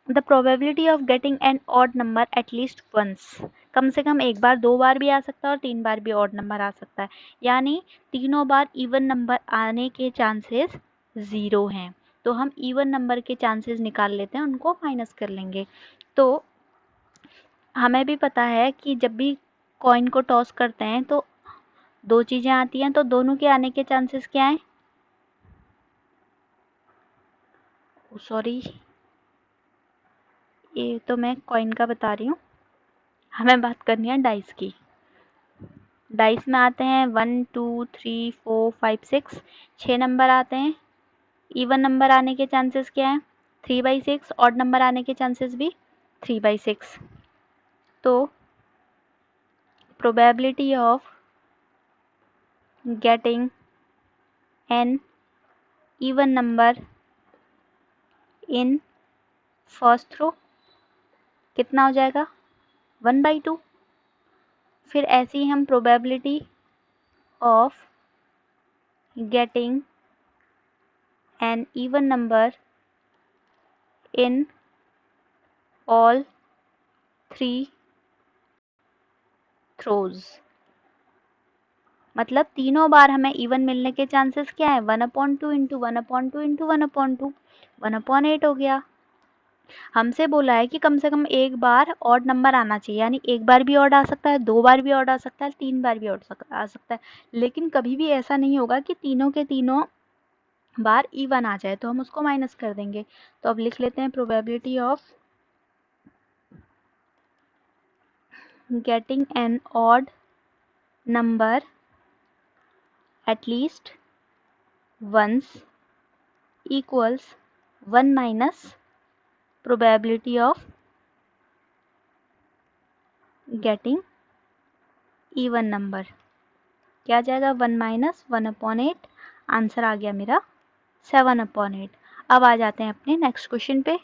The probability of getting an odd number at least once, कम से कम एक बार, 2 बार भी आ सकता है और 3 बार भी ऑड नंबर आ सकता है, यानी तीनों बार इवन नंबर आने के चांसेस 0 हैं। तो हम इवन नंबर के चांसेस निकाल लेते हैं, उनको माइनस कर लेंगे। तो हमें भी पता है कि जब भी कॉइन को टॉस करते हैं तो 2 चीज़ें आती हैं, तो दोनों के आने के चांसेस क्या हैं सॉरी, ये तो मैं कॉइन का बता रही हूँ, हमें बात करनी है डाइस की। डाइस में आते हैं 1 2 3 4 5 6, 6 नंबर आते हैं। इवन नंबर आने के चांसेस क्या हैं 3/6, ऑड नंबर आने के चांसेस भी 3/6। तो probability of getting an even number इन फर्स्ट थ्रो कितना हो जाएगा 1/2। फिर ऐसे ही हम probability of getting an even number इन ऑल 3 थ्रोज, मतलब तीनों बार हमें इवन मिलने के चांसेस क्या है 1/2 इंटू 1/2 इंटू 1/2, 1/8 हो गया। हमसे बोला है कि कम से कम एक बार ऑड नंबर आना चाहिए, यानी एक बार भी ऑड आ सकता है, 2 बार भी ऑड आ सकता है, 3 बार भी ऑड आ सकता है, लेकिन कभी भी ऐसा नहीं होगा कि तीनों के तीनों बार इवन आ जाए, तो हम उसको माइनस कर देंगे। तो अब लिख लेते हैं probability of getting an odd number at least once equals 1 minus probability of getting even number, क्या जाएगा 1 माइनस 1/8, आंसर आ गया मेरा 7/8। अब आ जाते हैं अपने नेक्स्ट क्वेश्चन पे।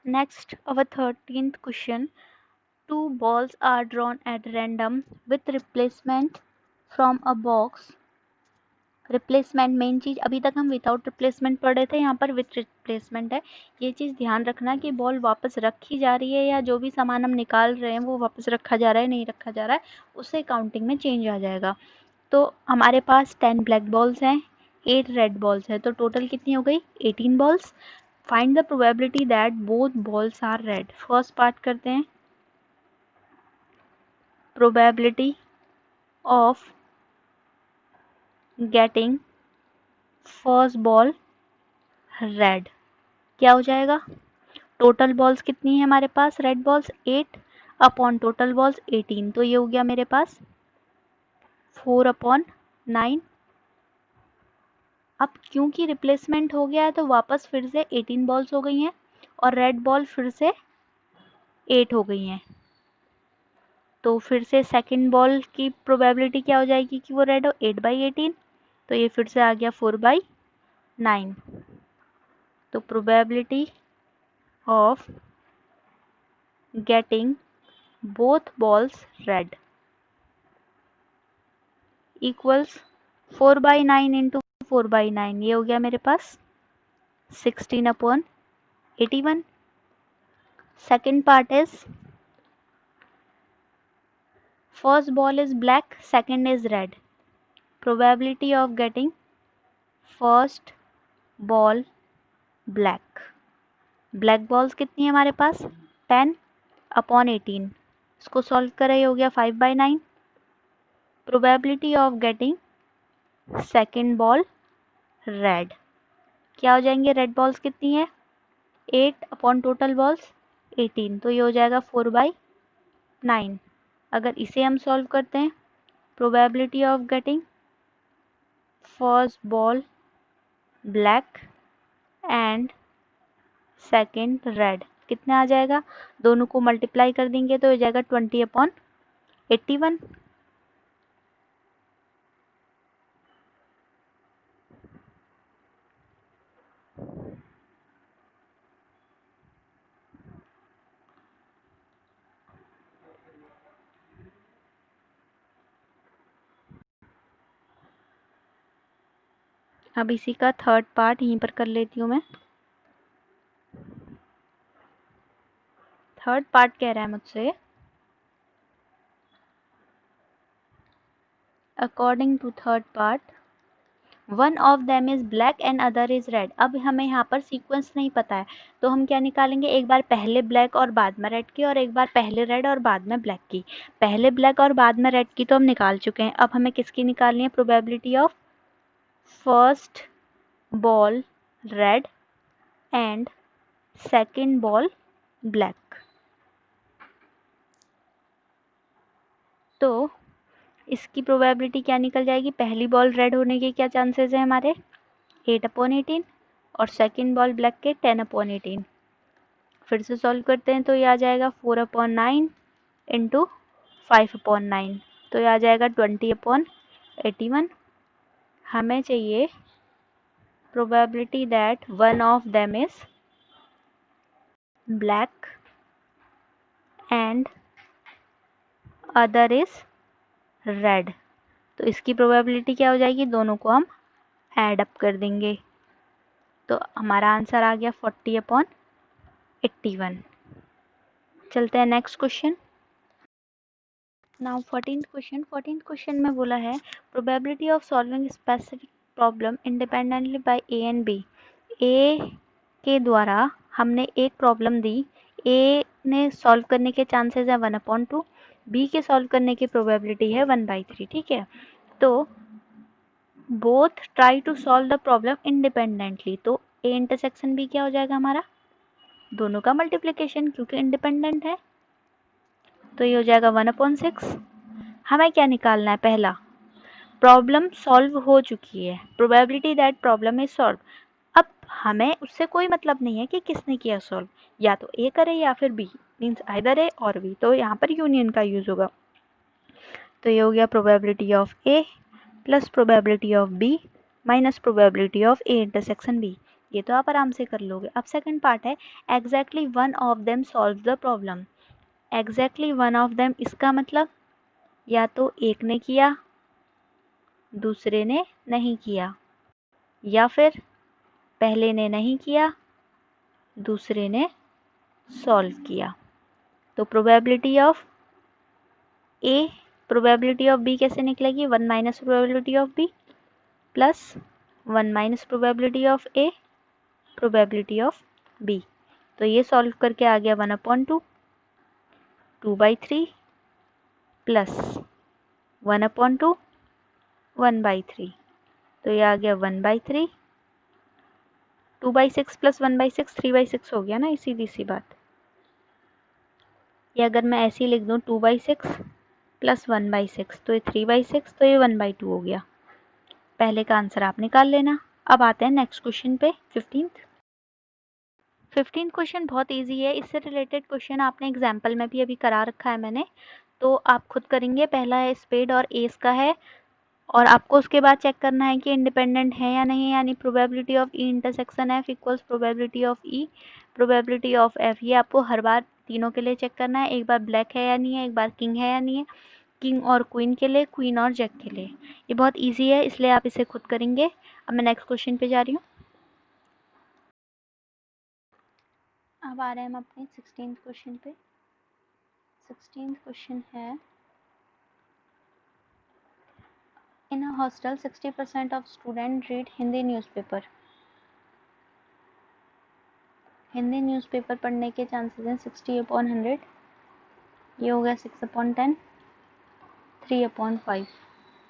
Next, our 13th question. Two balls are drawn at random with replacement from a box. Replacement main चीज, अभी तक हम विदाउट रिप्लेसमेंट पढ़ रहे थे, यहाँ पर विथ रिप्लेसमेंट है। ये चीज ध्यान रखना कि बॉल वापस रखी जा रही है या जो भी सामान हम निकाल रहे हैं वो वापस रखा जा रहा है, नहीं रखा जा रहा है, उससे काउंटिंग में चेंज आ जाएगा। तो हमारे पास 10 ब्लैक बॉल्स हैं, 8 रेड बॉल्स है, तो टोटल कितनी हो गई 18 balls. Find the probability that both balls are red. First part करते हैं, probability of getting first ball red क्या हो जाएगा। टोटल बॉल्स कितनी है हमारे पास, red balls 8 upon total balls 18, तो ये हो गया मेरे पास 4/9। अब क्योंकि रिप्लेसमेंट हो गया है तो वापस फिर से 18 बॉल्स हो गई हैं और रेड बॉल फिर से 8 हो गई हैं, तो फिर से सेकंड बॉल की प्रोबेबिलिटी क्या हो जाएगी कि वो रेड हो, 8/18, तो ये फिर से आ गया 4/9। तो probability of getting both balls red equals 4/9 into 4/9, ये हो गया मेरे पास 16/81। Second part is first ball is black, second is red, probability of getting first ball black. Black balls कितनी है हमारे पास 10/18, इसको सॉल्व करें, हो गया 5/9। Probability of getting second ball red क्या हो जाएंगे, रेड बॉल्स कितनी है 8 अपॉन टोटल बॉल्स 18, तो ये हो जाएगा 4/9। अगर इसे हम सॉल्व करते हैं, probability of getting first ball black and second red कितना आ जाएगा, दोनों को मल्टीप्लाई कर देंगे तो हो जाएगा 20/81। अब इसी का थर्ड पार्ट यहीं पर कर लेती हूँ मैं। थर्ड पार्ट कह रहा है मुझसे, according to third part one of them is black and other is red. अब हमें यहाँ पर सीक्वेंस नहीं पता है तो हम क्या निकालेंगे, एक बार पहले ब्लैक और बाद में रेड की और एक बार पहले रेड और बाद में ब्लैक की। पहले ब्लैक और बाद में रेड की तो हम निकाल चुके हैं, अब हमें किसकी निकालनी है, probability of first ball red and second ball black. तो इसकी प्रोबेबिलिटी क्या निकल जाएगी, पहली बॉल रेड होने के क्या चांसेस है हमारे 8/18 और सेकेंड बॉल ब्लैक के 10/18। फिर से सॉल्व करते हैं तो ये आ जाएगा 4/9 इंटू 5/9, तो ये आ जाएगा 20/81। हमें चाहिए probability that one of them is black and other is red. तो इसकी प्रोबेबिलिटी क्या हो जाएगी, दोनों को हम ऐड अप कर देंगे, तो हमारा आंसर आ गया 40/81। चलते हैं next question. Now 14th question में बोला है probability of solving specific problem independently by A and B. A के द्वारा हमने एक प्रॉब्लम दी, ए ने सॉल्व करने के चांसेस है 1/2, बी के सॉल्व करने की प्रोबेबिलिटी है 1/3। ठीक है, तो both try to solve the problem independently, तो ए इंटरसेक्शन बी क्या हो जाएगा हमारा, दोनों का मल्टीप्लिकेशन क्योंकि इंडिपेंडेंट है, तो ये हो जाएगा 1/6। हमें क्या निकालना है, पहला प्रॉब्लम सॉल्व हो चुकी है, probability that problem is solve. अब हमें उससे कोई मतलब नहीं है कि किसने किया सॉल्व, या तो ए करे या फिर बी, मीन्स आइदर ए और बी, तो यहाँ पर यूनियन का यूज होगा। तो ये हो गया probability of A plus probability of B minus probability of A intersection B. ये तो आप आराम से कर लोगे। अब सेकंड पार्ट है exactly one of them solve the problem. Exactly one of them इसका मतलब या तो एक ने किया, दूसरे ने नहीं किया, या फिर पहले ने नहीं किया, दूसरे ने सॉल्व किया। तो probability of A, probability of B कैसे निकलेगी? 1 minus probability of B plus 1 minus probability of A probability of B. तो ये सॉल्व करके आ गया 1/2, 2/3 प्लस 1/2, 1/3। तो ये आ गया 1/3, 2/6 प्लस 1/6 3/6 हो गया ना, सीधी सी बात। ये अगर मैं ऐसे ही लिख दूँ 2/6 प्लस 1/6 तो ये 3/6, तो ये 1/2 हो गया। पहले का आंसर आप निकाल लेना। अब आते हैं नेक्स्ट क्वेश्चन पे, 15th क्वेश्चन बहुत इजी है। इससे रिलेटेड क्वेश्चन आपने एग्जाम्पल में भी अभी करा रखा है मैंने, तो आप खुद करेंगे। पहला है स्पेड और एस का है, और आपको उसके बाद चेक करना है कि इंडिपेंडेंट है या नहीं, यानी probability of E intersection F equals probability of E probability of F. ये आपको हर बार तीनों के लिए चेक करना है। एक बार ब्लैक है या नहीं है, एक बार किंग है या नहीं है, किंग और क्वीन के लिए, क्वीन और जैक के लिए। ये बहुत ईजी है, इसलिए आप इसे खुद करेंगे। अब मैं नेक्स्ट क्वेश्चन पे जा रही हूँ। अब आ रहे हैं हम अपने 16th क्वेश्चन पे। 16th क्वेश्चन है, in a hostel 60% of student read Hindi newspaper. Hindi newspaper पढ़ने के चांसेस हैं 60/100। ये हो गया 6/10, 3/5।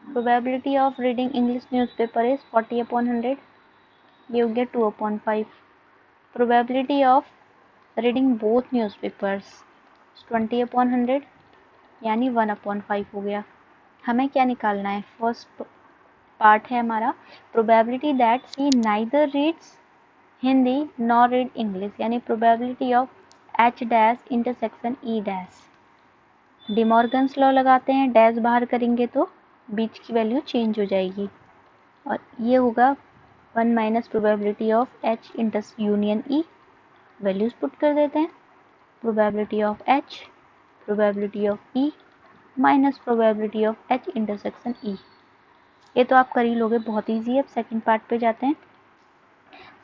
Probability of reading English newspaper is 40/100। ये हो गया 2/5। Probability of reading both newspapers 20/100, यानी 1/5 हो गया। हमें क्या निकालना है? फर्स्ट पार्ट है हमारा probability that C neither reads Hindi nor read English, यानी probability of H dash intersection E dash. De Morgan's law लगाते हैं, डैश बाहर करेंगे तो बीच की वैल्यू चेंज हो जाएगी, और ये होगा 1 minus probability of H इंटर्स union E. Values put कर देते हैं, probability of H, probability of E minus probability of H intersection E. ये तो आप कर ही लोगे, बहुत ईजी है। अब सेकेंड पार्ट पे जाते हैं।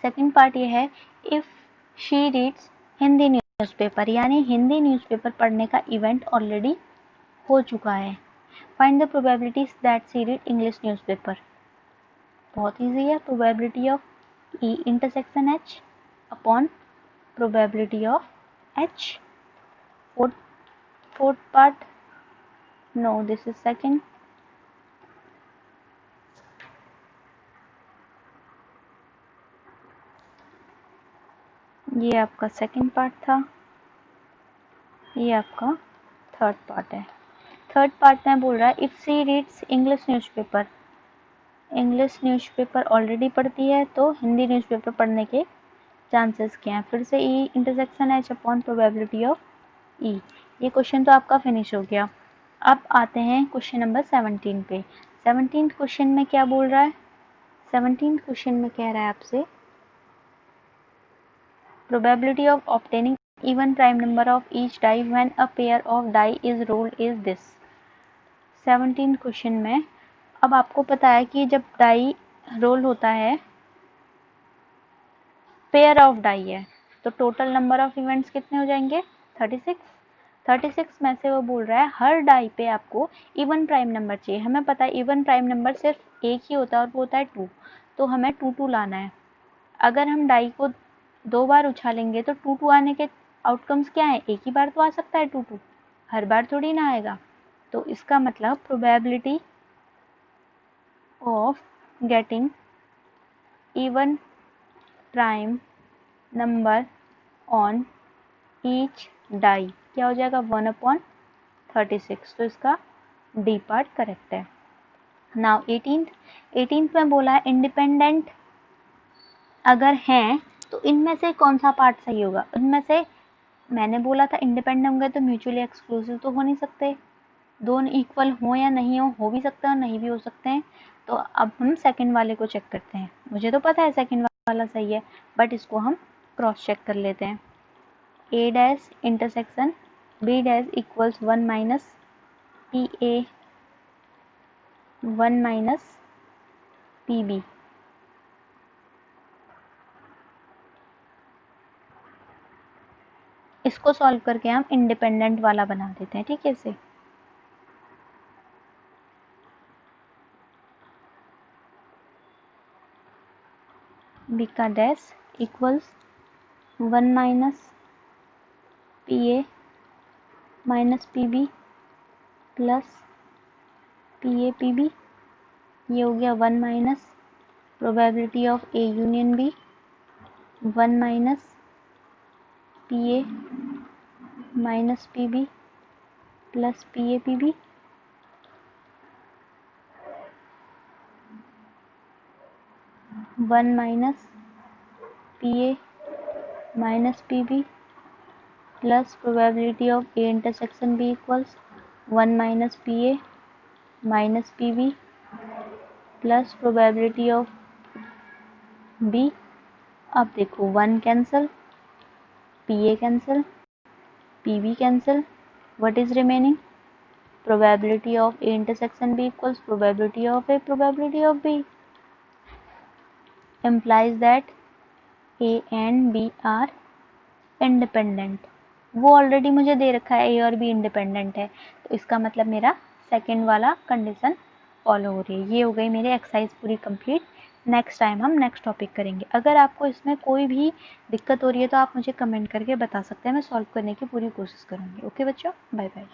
सेकेंड पार्ट ये है, if she reads Hindi newspaper, यानी हिंदी न्यूज़पेपर पढ़ने का इवेंट ऑलरेडी हो चुका है। Find the probabilities that she read English newspaper. बहुत ईजी है, probability of E intersection H upon probability of H. Fourth part, no this is second. ये आपका सेकेंड पार्ट था, ये आपका थर्ड पार्ट है। थर्ड पार्ट में बोल रहा है if she reads English newspaper, English newspaper already पढ़ती है तो हिंदी न्यूज़पेपर पढ़ने के चांसेस क्या हैं? फिर से E intersection H upon probability of E. ये क्वेश्चन तो आपका फिनिश हो गया। अब आते हैं क्वेश्चन नंबर 17 पे। 17th क्वेश्चन में क्या बोल रहा है? 17th क्वेश्चन में कह रहा है आपसे probability of obtaining even prime number of each die when a pair of die is rolled is this। 17th question में अब आपको पता है कि जब डाई रोल होता है, पेयर ऑफ डाई है, तो टोटल नंबर ऑफ इवेंट्स कितने हो जाएंगे? 36। 36 में से वो बोल रहा है हर डाई पे आपको इवन प्राइम नंबर चाहिए। हमें पता है इवन प्राइम नंबर सिर्फ एक ही होता है और वो होता है 2, तो हमें 2 लाना है। अगर हम डाई को 2 बार उछालेंगे तो 2 आने के आउटकम्स क्या है? एक ही बार तो आ सकता है 2, हर बार थोड़ी ना आएगा। तो इसका मतलब probability of getting even prime number on each die क्या हो जाएगा? 1/36। तो इसका डी पार्ट करेक्ट है। नाउ 18th में बोला है इंडिपेंडेंट अगर हैं तो इनमें से कौन सा पार्ट सही होगा? इनमें से मैंने बोला था इंडिपेंडेंट होंगे तो म्यूचुअली एक्सक्लूसिव तो हो नहीं सकते, दोनों इक्वल हो या नहीं हो भी सकते हैं और नहीं भी हो सकते हैं। तो अब हम सेकंड वाले को चेक करते हैं। मुझे तो पता है सेकंड वाला सही है, बट इसको हम क्रॉस चेक कर लेते हैं। A dash intersection B dash equals 1 minus P A 1 minus P B. इसको सॉल्व करके हम इंडिपेंडेंट वाला बना देते हैं, ठीक है। इसे बी का dash equals 1 minus P A minus P B plus P A P B. ये हो गया 1 minus probability of A union B 1 minus P A minus P B plus P A P B. 1 minus P A minus P B plus probability of A intersection B equals 1 minus P A minus P B plus probability of B. अब देखो 1 cancel, P A cancel, P B cancel, what is remaining? Probability of A intersection B equals probability of A probability of B, implies that A and B are independent। वो already मुझे दे रखा है A और B independent है, तो इसका मतलब मेरा सेकेंड वाला कंडीशन फॉलो हो रही है। ये हो गई मेरी एक्सरसाइज पूरी कंप्लीट। नेक्स्ट टाइम हम नेक्स्ट टॉपिक करेंगे। अगर आपको इसमें कोई भी दिक्कत हो रही है तो आप मुझे कमेंट करके बता सकते हैं, मैं सॉल्व करने की पूरी कोशिश करूँगी। ओके बच्चों, बाय बाय।